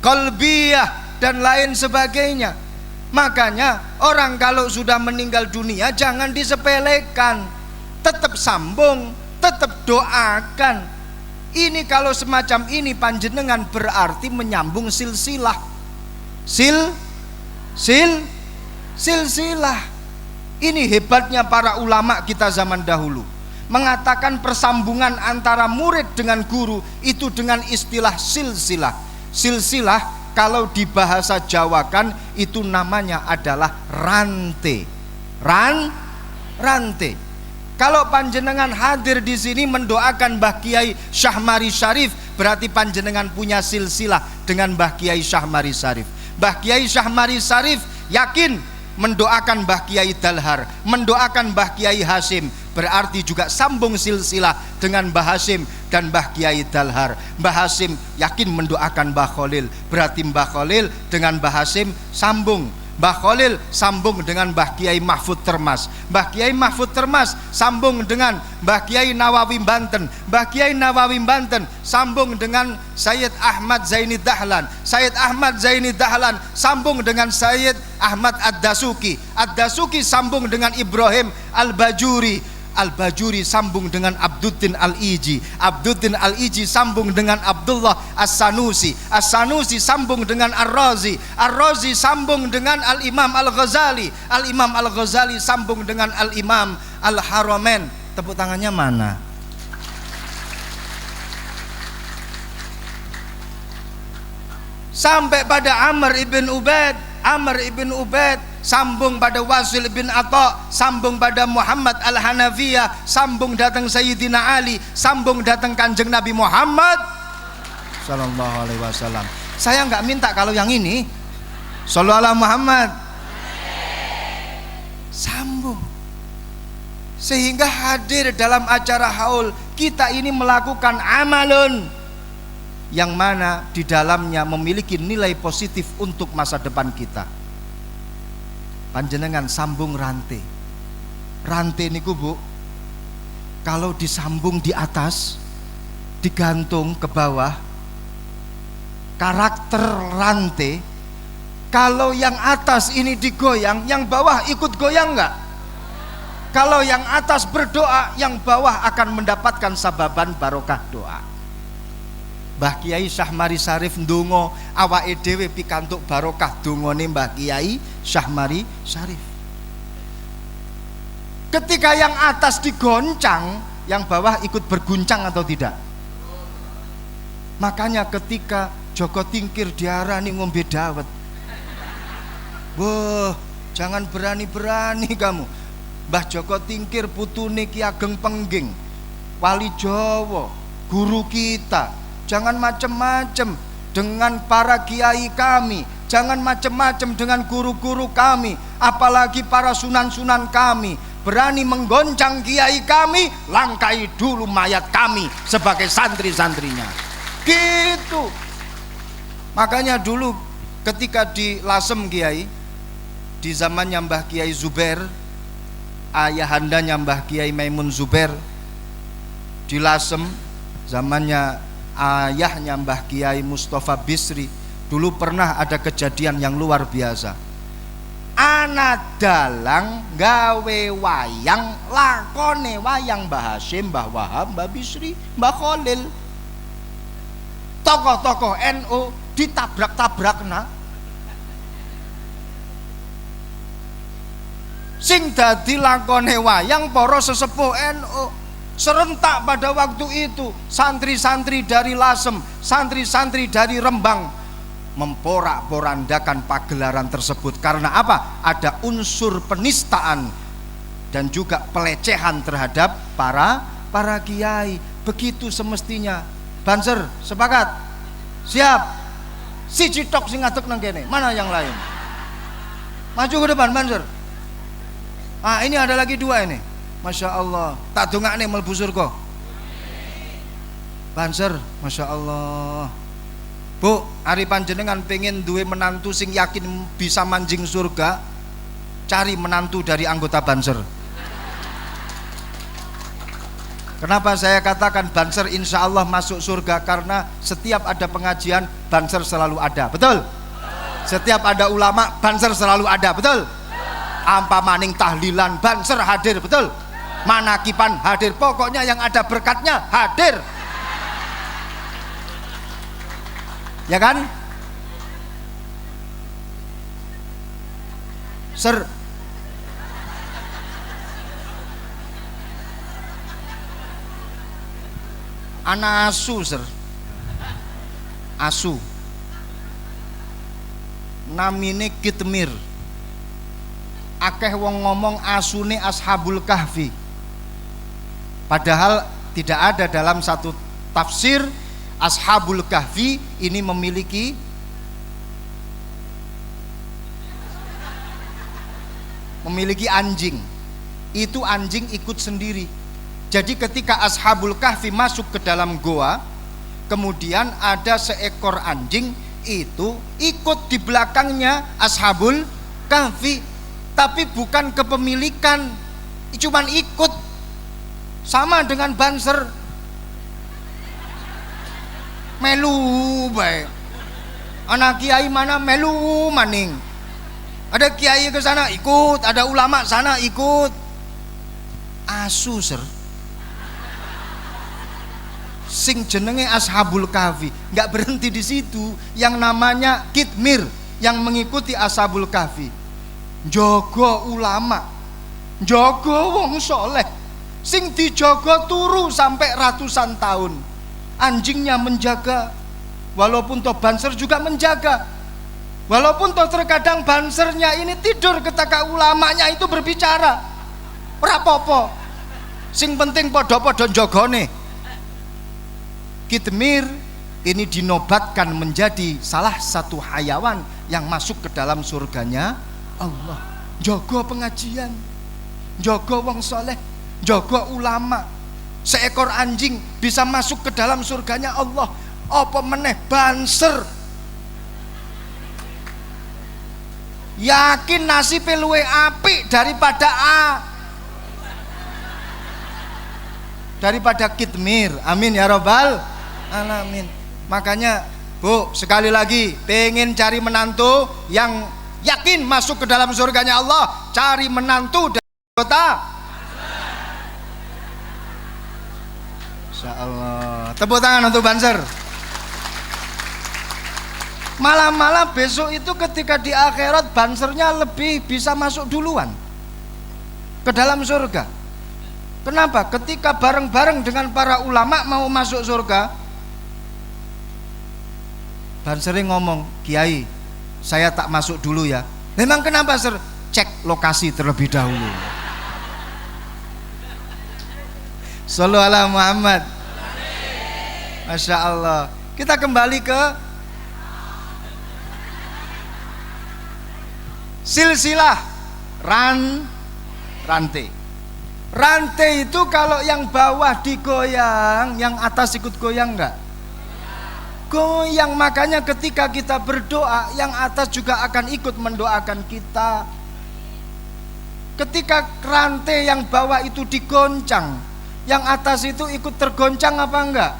qalbiyah, dan lain sebagainya. Makanya orang kalau sudah meninggal dunia jangan disepelekan, tetap sambung, tetap doakan. Ini kalau semacam ini panjenengan berarti menyambung silsilah. Silsilah. Ini hebatnya para ulama kita zaman dahulu, mengatakan persambungan antara murid dengan guru itu dengan istilah silsilah. Silsilah kalau di bahasa Jawa kan itu namanya adalah rantai. Rantai. Kalau panjenengan hadir di sini mendoakan Mbah Kiai Syahmari Syarif, berarti panjenengan punya silsilah dengan Mbah Kiai Syahmari Syarif. Mbah Kiai Syahmari Syarif yakin mendoakan Mbah Kiai Dalhar, mendoakan Mbah Kiai Hasim, berarti juga sambung silsilah dengan Mbah Hasim dan Mbah Kiai Dalhar. Mbah Hasim yakin mendoakan Mbah Khalil, berarti Mbah Khalil dengan Mbah Hasim sambung. Mbah Khalil sambung dengan Mbah Kiai Mahfud Termas, Mbah Kiai Mahfud Termas sambung dengan Mbah Kiai Nawawi Banten, Mbah Kiai Nawawi Banten sambung dengan Sayyid Ahmad Zaini Dahlan, Sayyid Ahmad Zaini Dahlan sambung dengan Sayyid Ahmad Ad-Dasuki, Ad-Dasuki sambung dengan Ibrahim Al-Bajuri, Al-Bajuri sambung dengan Abduddin Al-Iji, Abduddin Al-Iji sambung dengan Abdullah As-Sanusi, As-Sanusi sambung dengan Ar-Razi, Ar-Razi sambung dengan Al-Imam Al-Ghazali, Al-Imam Al-Ghazali sambung dengan Al-Imam Al-Haramain. Tepuk tangannya mana? Sampai pada Amr ibn Ubaid, Amr ibn Ubaid sambung pada Wasil bin Atha, sambung pada Muhammad Al-Hanafiyah, sambung datang Sayyidina Ali, sambung datang Kanjeng Nabi Muhammad sallallahu alaihi wasallam. Saya nggak minta kalau yang ini sallallahu alaihi Muhammad, sambung sehingga hadir dalam acara haul kita ini melakukan amalun yang mana di dalamnya memiliki nilai positif untuk masa depan kita. Panjenengan sambung rantai. Rantai niku Bu, kalau disambung di atas, digantung ke bawah, karakter rantai, kalau yang atas ini digoyang, yang bawah ikut goyang enggak? Kalau yang atas berdoa, yang bawah akan mendapatkan sababan barokah doa. Mbah Kiai Syahmari Syarif ndonga, awake dhewe pikantuk barokah dongane Mbah Kiai Syahmari Syarif. Ketika yang atas digoncang, yang bawah ikut berguncang atau tidak? Makanya ketika Joko Tingkir diarani ngombe dawet, wah, jangan berani-berani kamu. Mbah Joko Tingkir putune Ki Ageng Pengging, wali Jawa, guru kita. Jangan macem-macem dengan para kiai kami, jangan macem-macem dengan guru-guru kami, apalagi para sunan-sunan kami. Berani menggoncang kiai kami, langkai dulu mayat kami sebagai santri-santrinya. Gitu. Makanya dulu ketika di Lasem Kiai, di zamannya Mbah Kiai Zubair, ayahandanya Mbah Kiai Maimun Zubair, di Lasem zamannya ayahnya Mbah Kiai Mustafa Bisri, dulu pernah ada kejadian yang luar biasa. Anak dalang gawe wayang, lakone wayang Mbah Hasyim, Mbah Wahab, Mbah Bisri, Mbah Khalil. Tokoh-tokoh NU ditabrak-tabrakna. Sing dadi lakone wayang para sesepuh NU. Serentak pada waktu itu santri-santri dari Lasem, santri-santri dari Rembang memporak-porandakan pagelaran tersebut. Karena apa? Ada unsur penistaan dan juga pelecehan terhadap para kiai. Begitu semestinya Banser, sepakat? Siap. Si citok sing ngadeg nang kene. Mana yang lain? Maju ke depan, Banser. Ah, ini ada lagi 2 ini. Masya Allah. Tak dongakne mlebu surga. Banser, Masya Allah. Bu, ari panjenengan pengen duwe menantu sing yakin bisa manjing surga, cari menantu dari anggota Banser. Kenapa saya katakan Banser insya Allah masuk surga? Karena setiap ada pengajian Banser selalu ada, betul? Setiap ada ulama Banser selalu ada, betul? Ampa maning tahlilan Banser hadir, betul? Manakipan hadir, pokoknya yang ada berkatnya hadir. Ya kan? Ser ana asu, ser asu namine Kitmir. Akeh wong ngomong asune Ashabul Kahfi, padahal tidak ada dalam satu tafsir. Ashabul Kahfi ini memiliki anjing. Itu anjing ikut sendiri. Jadi ketika Ashabul Kahfi masuk ke dalam goa, kemudian ada seekor anjing itu ikut di belakangnya Ashabul Kahfi, tapi bukan kepemilikan, cuman ikut. Sama dengan Banser, melu baik. Anak kiai mana melu maning. Ada kiai ke sana ikut, ada ulama sana ikut. Asu, ser. Sing jenenge Ashabul Kahfi nggak berhenti di situ. Yang namanya Kitmir yang mengikuti Ashabul Kahfi, jogo ulama, jogo wong soleh, sing dijogo turu sampai ratusan tahun. Anjingnya menjaga, walaupun toh Banser juga menjaga, walaupun toh terkadang Bansernya ini tidur ketika ulamanya itu berbicara, rapopo, sing penting podo-podo jogone. Kitmir ini dinobatkan menjadi salah satu hayawan yang masuk ke dalam surganya Allah. Jogo pengajian, jogo wong soleh, jogo ulama. Seekor anjing bisa masuk ke dalam surganya Allah. Apa meneh Banser? Yakin nasib luwe apik daripada Kitmir. Amin ya robbal alamin. Makanya Bu, sekali lagi pengen cari menantu yang yakin masuk ke dalam surganya Allah, cari menantu dari kota. Allah. Tepuk tangan untuk Banser. Malah besok itu ketika di akhirat Bansernya lebih bisa masuk duluan ke dalam surga. Kenapa? Ketika bareng-bareng dengan para ulama mau masuk surga, Bansernya ngomong, Kiai, saya tak masuk dulu ya. Memang kenapa, Ser? Cek lokasi terlebih dahulu. Sallu ala Muhammad. Masya Allah. Kita kembali ke silsilah rantai. Rantai itu kalau yang bawah digoyang, yang atas ikut goyang enggak? Goyang. Makanya ketika kita berdoa, yang atas juga akan ikut mendoakan kita. Ketika rantai yang bawah itu digoncang, yang atas itu ikut tergoncang apa enggak?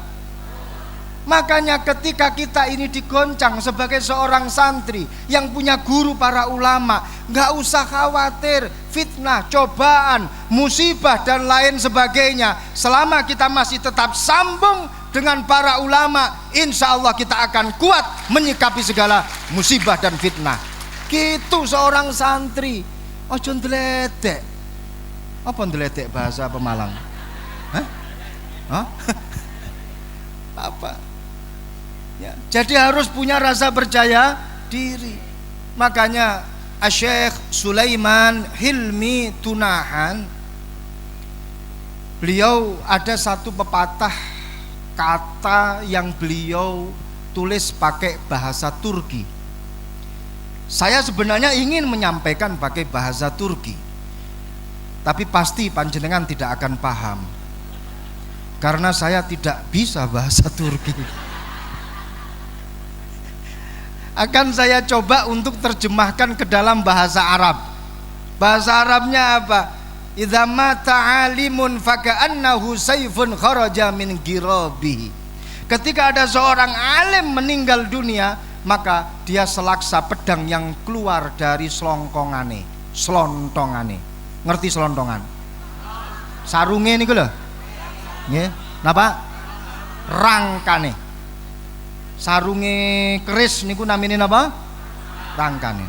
Makanya ketika kita ini digoncang sebagai seorang santri yang punya guru para ulama, nggak usah khawatir fitnah, cobaan, musibah dan lain sebagainya. Selama kita masih tetap sambung dengan para ulama, insya Allah kita akan kuat menyikapi segala musibah dan fitnah. Gitu seorang santri. Ojo ndledek. Apa ndledek bahasa Pemalang? Hah? Apa? Ya, jadi harus punya rasa percaya diri. Makanya Syekh Sulaiman Hilmi Tunahan, beliau ada satu pepatah kata yang beliau tulis pakai bahasa Turki. Saya sebenarnya ingin menyampaikan pakai bahasa Turki, tapi pasti panjenengan tidak akan paham, karena saya tidak bisa bahasa Turki. Akan saya coba untuk terjemahkan ke dalam bahasa Arab. Bahasa Arabnya apa? Idza mata alimun faka'annahu sayfun kharaja min girabihi. Ketika ada seorang alim meninggal dunia, maka dia selaksa pedang yang keluar dari selongkongane, selontongane. Ngerti selontongan? Sarunge niku lho. Nggih, napa? Rangkane. Sarunge keris niku namine napa? Rangkane.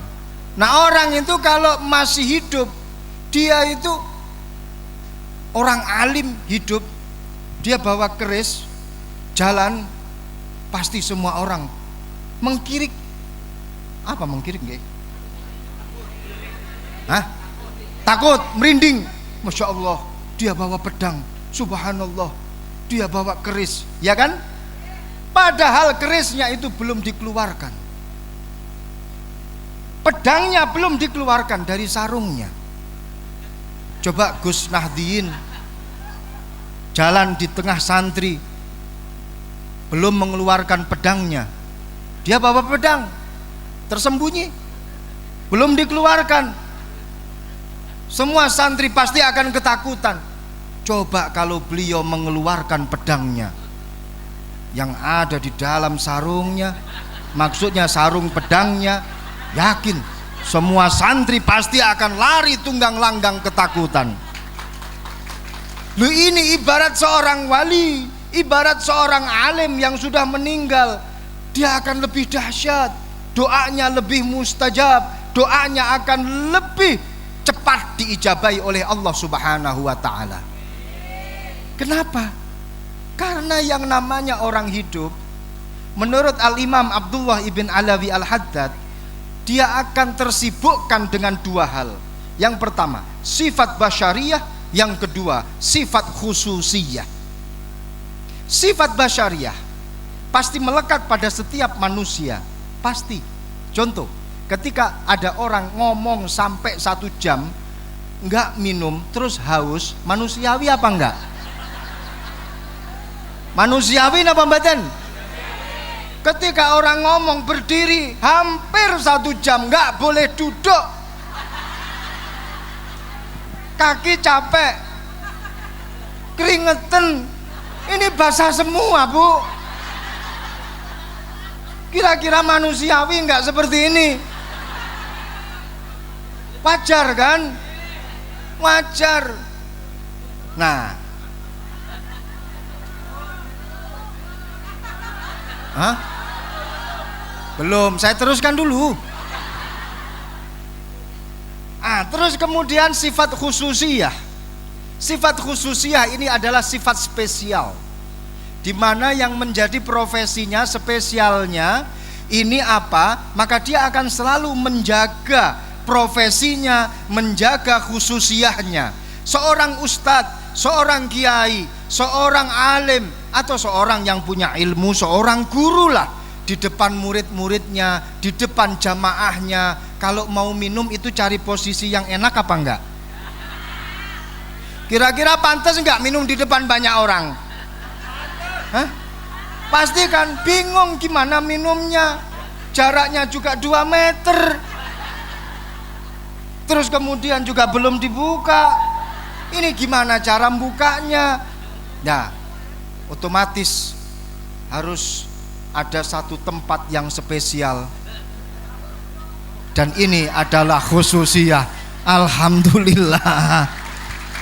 Nah, orang itu kalau masih hidup, dia itu orang alim hidup, dia bawa keris jalan, pasti semua orang mengkirik. Apa mengkirik nggih? Hah? Takut, merinding. Masya Allah, dia bawa pedang. Subhanallah, dia bawa keris, ya kan? Padahal kerisnya itu belum dikeluarkan, pedangnya belum dikeluarkan dari sarungnya. Coba Gus Nahdiyin jalan di tengah santri, belum mengeluarkan pedangnya, dia bawa pedang tersembunyi, belum dikeluarkan. Semua santri pasti akan ketakutan. Coba kalau beliau mengeluarkan pedangnya yang ada di dalam sarungnya, maksudnya sarung pedangnya, yakin semua santri pasti akan lari tunggang langgang ketakutan. Lu ini ibarat seorang wali, ibarat seorang alim yang sudah meninggal. Dia akan lebih dahsyat, doanya lebih mustajab, doanya akan lebih cepat diijabahi oleh Allah Subhanahu wa taala. Kenapa? Karena yang namanya orang hidup, menurut Al-Imam Abdullah ibn Alawi Al-Haddad, dia akan tersibukkan dengan dua hal. Yang pertama, sifat basyariyah. Yang kedua, sifat khususiyah. Sifat basyariyah pasti melekat pada setiap manusia, pasti. Contoh, ketika ada orang ngomong sampai 1 jam enggak minum terus haus, manusiawi apa enggak? Manusiawi apa mboten? Ketika orang ngomong berdiri hampir 1 jam enggak boleh duduk, kaki capek, keringetan, ini basah semua Bu. Kira-kira manusiawi enggak seperti ini? Wajar kan? Wajar. Nah, hah? Belum, saya teruskan dulu. Terus kemudian sifat khususiyah. Sifat khususiyah ini adalah sifat spesial, di mana yang menjadi profesinya, spesialnya ini apa? Maka dia akan selalu menjaga profesinya, menjaga khususiyahnya. Seorang ustadz, seorang kiai, seorang alim, atau seorang yang punya ilmu, seorang guru lah, di depan murid-muridnya, di depan jamaahnya, kalau mau minum itu cari posisi yang enak apa enggak? Kira-kira pantas enggak minum di depan banyak orang? Hah? Pasti kan bingung gimana minumnya, jaraknya juga 2 meter, terus kemudian juga belum dibuka, ini gimana cara membukanya? Nah, otomatis harus ada satu tempat yang spesial, dan ini adalah khususiyah. Alhamdulillah,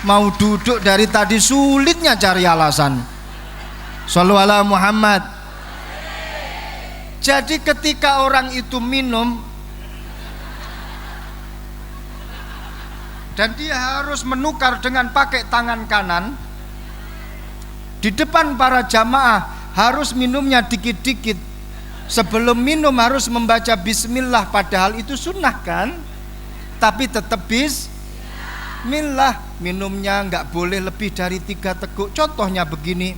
mau duduk dari tadi sulitnya cari alasan. Shallu ala Muhammad. Jadi ketika orang itu minum dan dia harus menukar dengan pakai tangan kanan, di depan para jamaah harus minumnya dikit-dikit. Sebelum minum harus membaca bismillah, padahal itu sunnah kan? Tapi tetap bismillah. Minumnya nggak boleh lebih dari 3 teguk. Contohnya begini,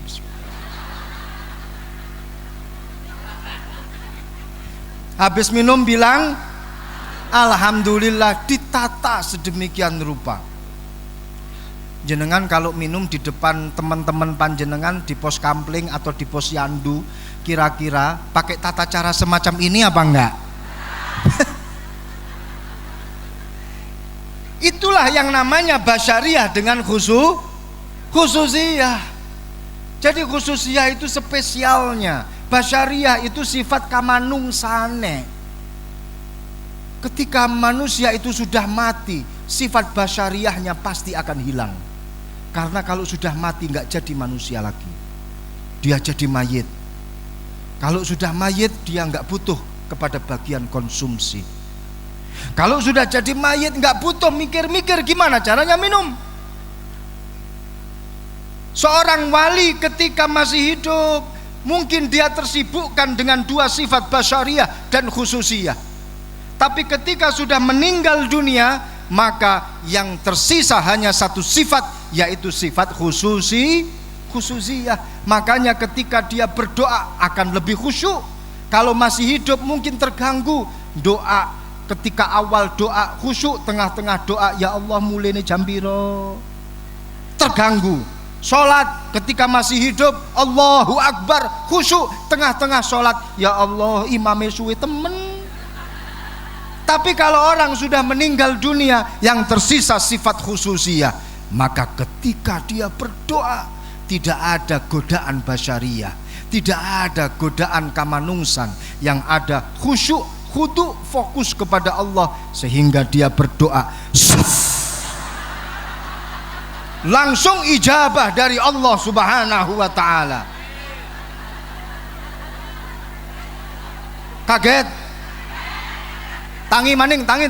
Habis minum bilang alhamdulillah, ditata sedemikian rupa. Jenengan kalau minum di depan teman-teman panjenengan di pos kampling atau di pos yandu, kira-kira pakai tata cara semacam ini apa enggak? Itulah yang namanya basyariah dengan khususiyah. Jadi khususiyah itu spesialnya, basyariah itu sifat kamanungsane. Ketika manusia itu sudah mati, sifat basyariahnya pasti akan hilang. Karena kalau sudah mati nggak jadi manusia lagi, dia jadi mayit. Kalau sudah mayit dia nggak butuh kepada bagian konsumsi. Kalau sudah jadi mayit nggak butuh mikir-mikir gimana caranya minum. Seorang wali ketika masih hidup mungkin dia tersibukkan dengan dua sifat basyariah dan khususiyah. Tapi ketika sudah meninggal dunia, maka yang tersisa hanya satu sifat, yaitu sifat khususiyah. Makanya ketika dia berdoa akan lebih khusyuk. Kalau masih hidup mungkin terganggu doa. Ketika awal doa khusyuk, tengah-tengah doa ya Allah mulai jam piro, terganggu. Sholat ketika masih hidup Allahu Akbar khusyuk, tengah-tengah sholat ya Allah imame suwe temen. Tapi kalau orang sudah meninggal dunia, yang tersisa sifat khususiyah, maka ketika dia berdoa tidak ada godaan basyariah, tidak ada godaan kamanungsan, yang ada khusyuk, khudu, fokus kepada Allah, sehingga dia berdoa langsung ijabah dari Allah Subhanahu wa ta'ala. Kaget? Tangi maning, tangi.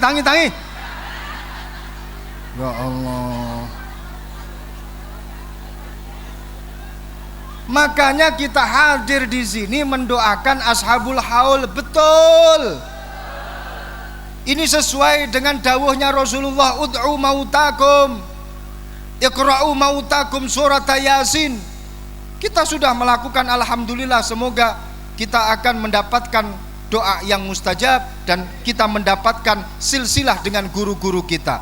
Ya Allah. Makanya kita hadir di sini mendoakan ashabul haul, betul. Ini sesuai dengan dawuhnya Rasulullah, ud'u mautakum, iqra'u mautakum surat Yasin. Kita sudah melakukan alhamdulillah, semoga kita akan mendapatkan doa yang mustajab dan kita mendapatkan silsilah dengan guru-guru kita.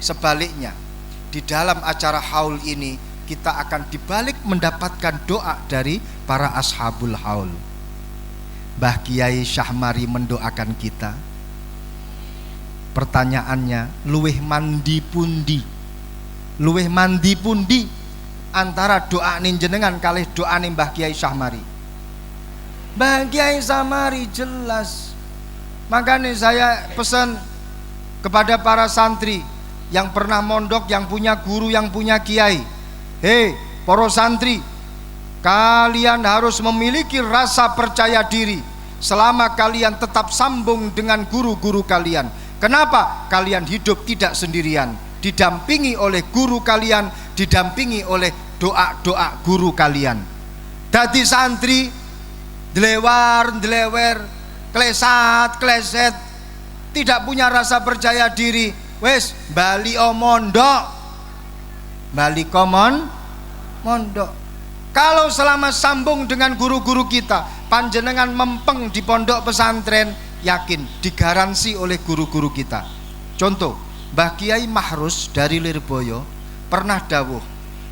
Sebaliknya, di dalam acara haul ini kita akan dibalik mendapatkan doa dari para ashabul haul. Mbah Kiai Syahmari mendoakan kita. Pertanyaannya, luweh mandi pundi antara doa ning jenengan kalih doa ning Mbah Kiai Syahmari? Mbah Kiai Syahmari jelas. Makanya saya pesan kepada para santri yang pernah mondok, yang punya guru, yang punya kiai, hei para santri, kalian harus memiliki rasa percaya diri selama kalian tetap sambung dengan guru-guru kalian. Kenapa? Kalian hidup tidak sendirian, didampingi oleh guru kalian, didampingi oleh doa-doa guru kalian. Dadi santri delewer, kleset, tidak punya rasa percaya diri, wes bali mondok, bali mondok. Kalau selama sambung dengan guru-guru kita, panjenengan mempeng di pondok pesantren, yakin digaransi oleh guru-guru kita. Contoh, Mbah Kiai Mahrus dari Lirboyo pernah dawuh,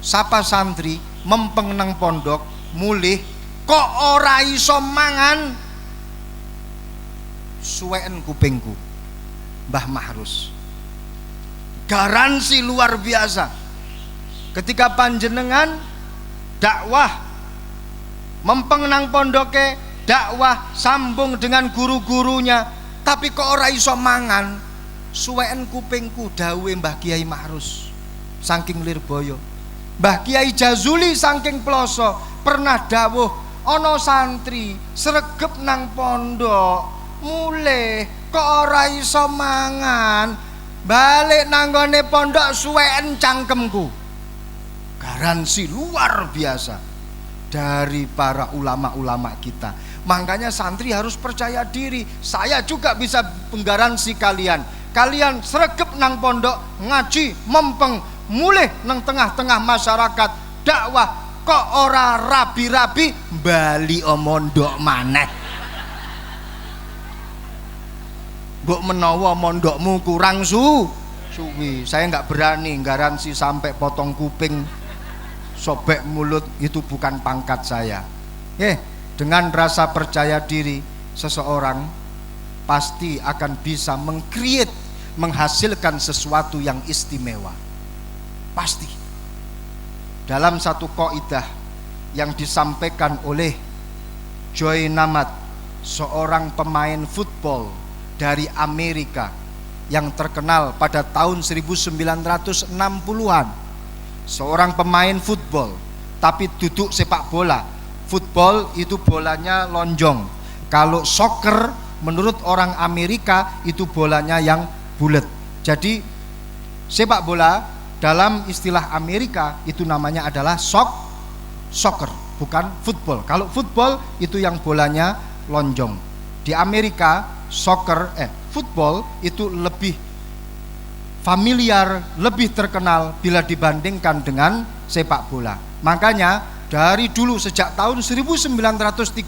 sapa santri mempeng nang pondok mulih kok ora iso mangan, suweken kupingku. Mbah Mahrus garansi luar biasa. Ketika panjenengan dakwah mempeng nang pondoke, dakwah sambung dengan guru-gurunya, tapi kok ora iso mangan, suweken kupingku, dawuhe Mbah Kiai Mahrus saking Lirboyo. Mbah Kiai Jazuli saking Ploso pernah dawuh, ana santri sregep nang pondok mulih kok ora iso mangan, balik nang gone pondok suweken cangkemku. Garansi luar biasa dari para ulama-ulama kita. Makanya santri harus percaya diri. Saya juga bisa menggaransi kalian. Kalian sregep nang pondok ngaji mempeng, mulih nang tengah-tengah masyarakat dakwah, kok ora rabi-rabi bali mondok maneh. Mbok menawa mondokmu kurang suwi, saya nggak berani garansi sampai potong kuping, sobek mulut, itu bukan pangkat saya. Dengan rasa percaya diri, seseorang pasti akan bisa menghasilkan sesuatu yang istimewa. Pasti. Dalam satu kaidah yang disampaikan oleh Joy Namath, seorang pemain football dari Amerika yang terkenal pada tahun 1960-an. Seorang pemain football, tapi duduk sepak bola. Football itu bolanya lonjong. Kalau soccer menurut orang Amerika itu bolanya yang bulat. Jadi sepak bola dalam istilah Amerika itu namanya adalah soccer, bukan football. Kalau football itu yang bolanya lonjong. Di Amerika football itu lebih familiar, lebih terkenal bila dibandingkan dengan sepak bola. Makanya dari dulu sejak tahun 1930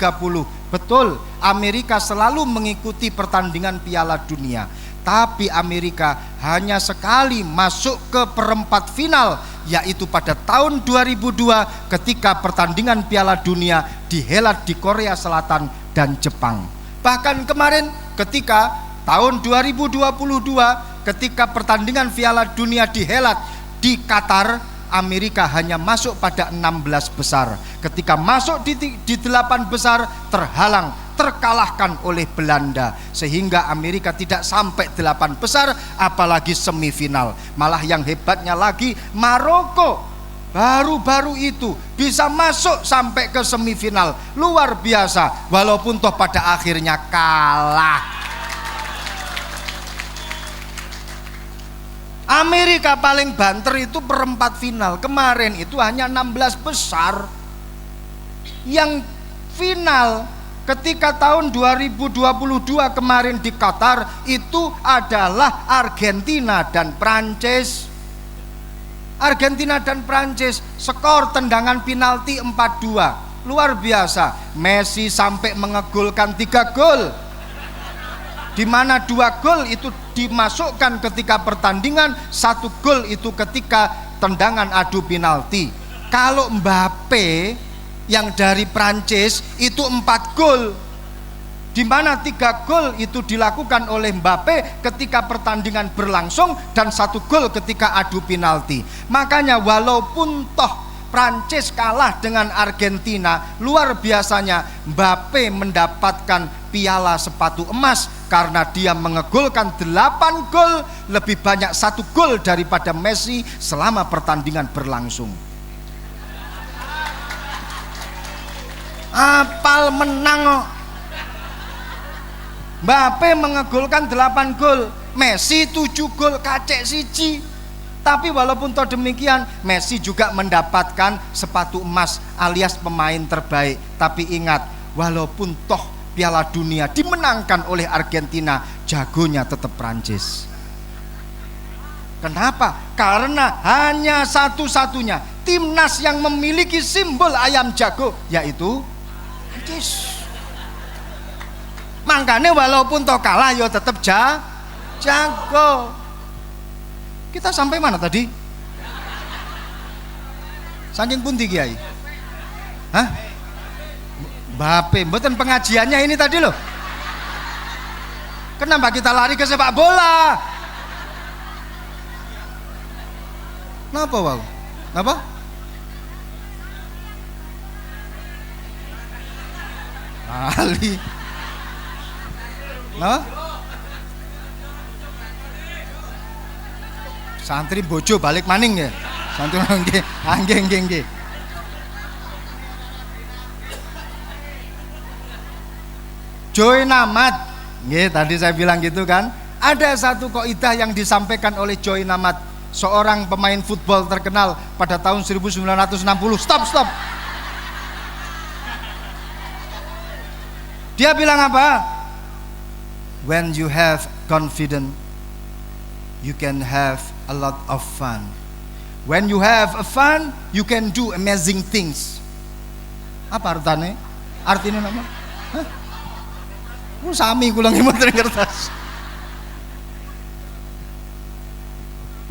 betul Amerika selalu mengikuti pertandingan Piala Dunia. Tapi Amerika hanya sekali masuk ke perempat final, yaitu pada tahun 2002 ketika pertandingan Piala Dunia dihelat di Korea Selatan dan Jepang. Bahkan kemarin ketika tahun 2022 ketika pertandingan Piala Dunia dihelat di Qatar, Amerika hanya masuk pada 16 besar. Ketika masuk di 8 besar terkalahkan oleh Belanda, sehingga Amerika tidak sampai 8 besar apalagi semifinal. Malah yang hebatnya lagi, Maroko baru-baru itu bisa masuk sampai ke semifinal. Luar biasa, walaupun toh pada akhirnya kalah. Amerika paling banter itu perempat final. Kemarin itu hanya 16 besar. Yang final ketika tahun 2022 kemarin di Qatar itu adalah Argentina dan Prancis. Argentina dan Prancis, skor tendangan penalti 4-2. Luar biasa. Messi sampai mengegolkan 3 gol, di mana 2 gol itu dimasukkan ketika pertandingan, 1 gol itu ketika tendangan adu penalti. Kalau Mbappe yang dari Prancis itu 4 gol, di mana 3 gol itu dilakukan oleh Mbappe ketika pertandingan berlangsung dan 1 gol ketika adu penalti. Makanya walaupun toh Prancis kalah dengan Argentina, luar biasanya Mbappe mendapatkan piala sepatu emas karena dia mengegolkan 8 gol, lebih banyak 1 gol daripada Messi selama pertandingan berlangsung. Apal menang. Mbappe mengegolkan 8 gol, Messi 7 gol, kacek siji. Tapi walaupun toh demikian, Messi juga mendapatkan sepatu emas alias pemain terbaik. Tapi ingat, walaupun toh Piala Dunia dimenangkan oleh Argentina, jagonya tetap Prancis. Kenapa? Karena hanya satu-satunya timnas yang memiliki simbol ayam jago, yaitu Prancis. Makanya walaupun toh kalah, yo tetap jago. Kita sampai mana tadi? Saking pundi Kiai? Hah? Mbappe, mboten pengajiannya ini tadi loh. Kenapa kita lari ke sepak bola? Kenapa wow? Apa? Ali. Nah? Santri bojo balik maning ya. Santri nggih. Joy Namath, nggih tadi saya bilang gitu kan. Ada satu kaidah yang disampaikan oleh Joy Namath, seorang pemain football terkenal pada tahun 1960. Stop. Dia bilang apa? When you have confidence, you can have a lot of fun. When you have a fun, you can do amazing things. Apa artinya? Artinya apa? Hah? Sami kula ngemoten kertas.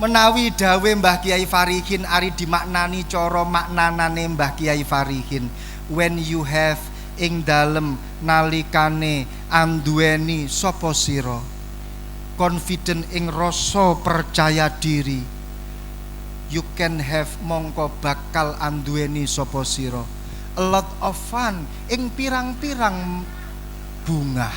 Menawi dawe Mbah Kiai Farihin ari dimaknani cara maknanane Mbah Kiai Farihin, when you have ing dalem nalikane anduweni sapa sira confident ing rasa percaya diri, you can have mongko bakal anduweni sapa sira a lot of fun ing pirang-pirang bunga.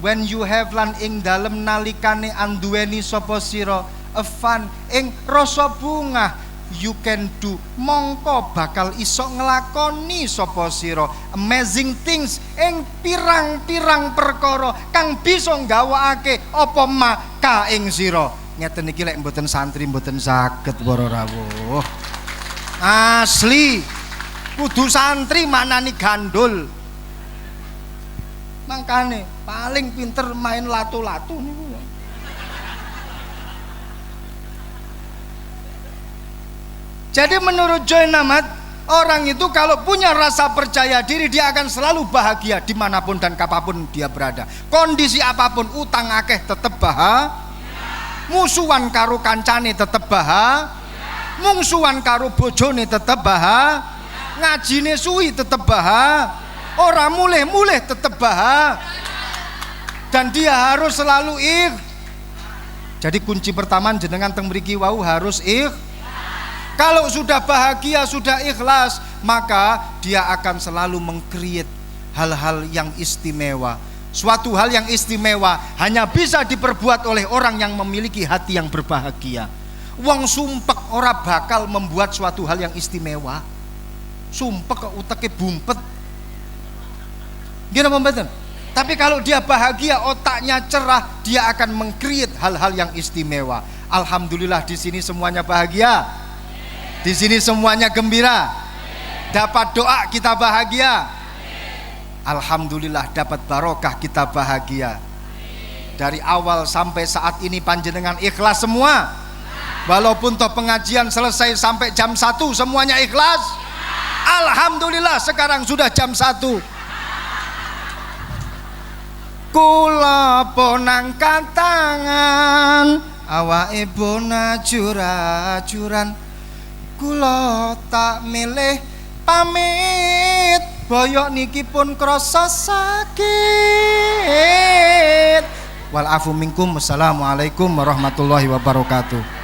When you have lan ing dalem nalikane anduweni sapa sira a fun ing rasa bunga, you can do mongko bakal iso nglakoni sapa sira amazing things ing pirang-pirang perkara kang bisa nggawakake apa maka ing sira. Ngeten iki lek mboten santri mboten saged para rawuh. Asli kudu santri maknani gandul. Mangkane paling pinter main latu-latu niku ya. Jadi menurut Join Ahmad, orang itu kalau punya rasa percaya diri dia akan selalu bahagia dimanapun dan kapanpun dia berada. Kondisi apapun, utang akeh tetep bahagia, musuhan karo kancane tetep bahagia, mungsuhan karo bojone tetep bahagia, ngajine suwi tetep bahagia, ora mulih-mulih tetep bahagia, dan dia harus selalu Jadi kunci pertama jenengan teng mriki wau harus Kalau sudah bahagia, sudah ikhlas, maka dia akan selalu meng-create hal-hal yang istimewa. Suatu hal yang istimewa hanya bisa diperbuat oleh orang yang memiliki hati yang berbahagia. Wong sumpek ora bakal membuat suatu hal yang istimewa. Sumpek kok uteke bumpet. Gimana pembetul? Tapi kalau dia bahagia, otaknya cerah, dia akan meng-create hal-hal yang istimewa. Alhamdulillah di sini semuanya bahagia. Di sini semuanya gembira. Dapat doa kita bahagia. Alhamdulillah dapat barokah kita bahagia. Dari awal sampai saat ini panjenengan ikhlas semua. Walaupun toh pengajian selesai sampai jam 1 semuanya ikhlas. Alhamdulillah sekarang sudah jam 1. Kula ponang tangan, awake bona jura-juran. Kula tak milih pamit, boyok niki pun krasa sakit. Wal afu minkum. Wassalamualaikum warahmatullahi wabarakatuh.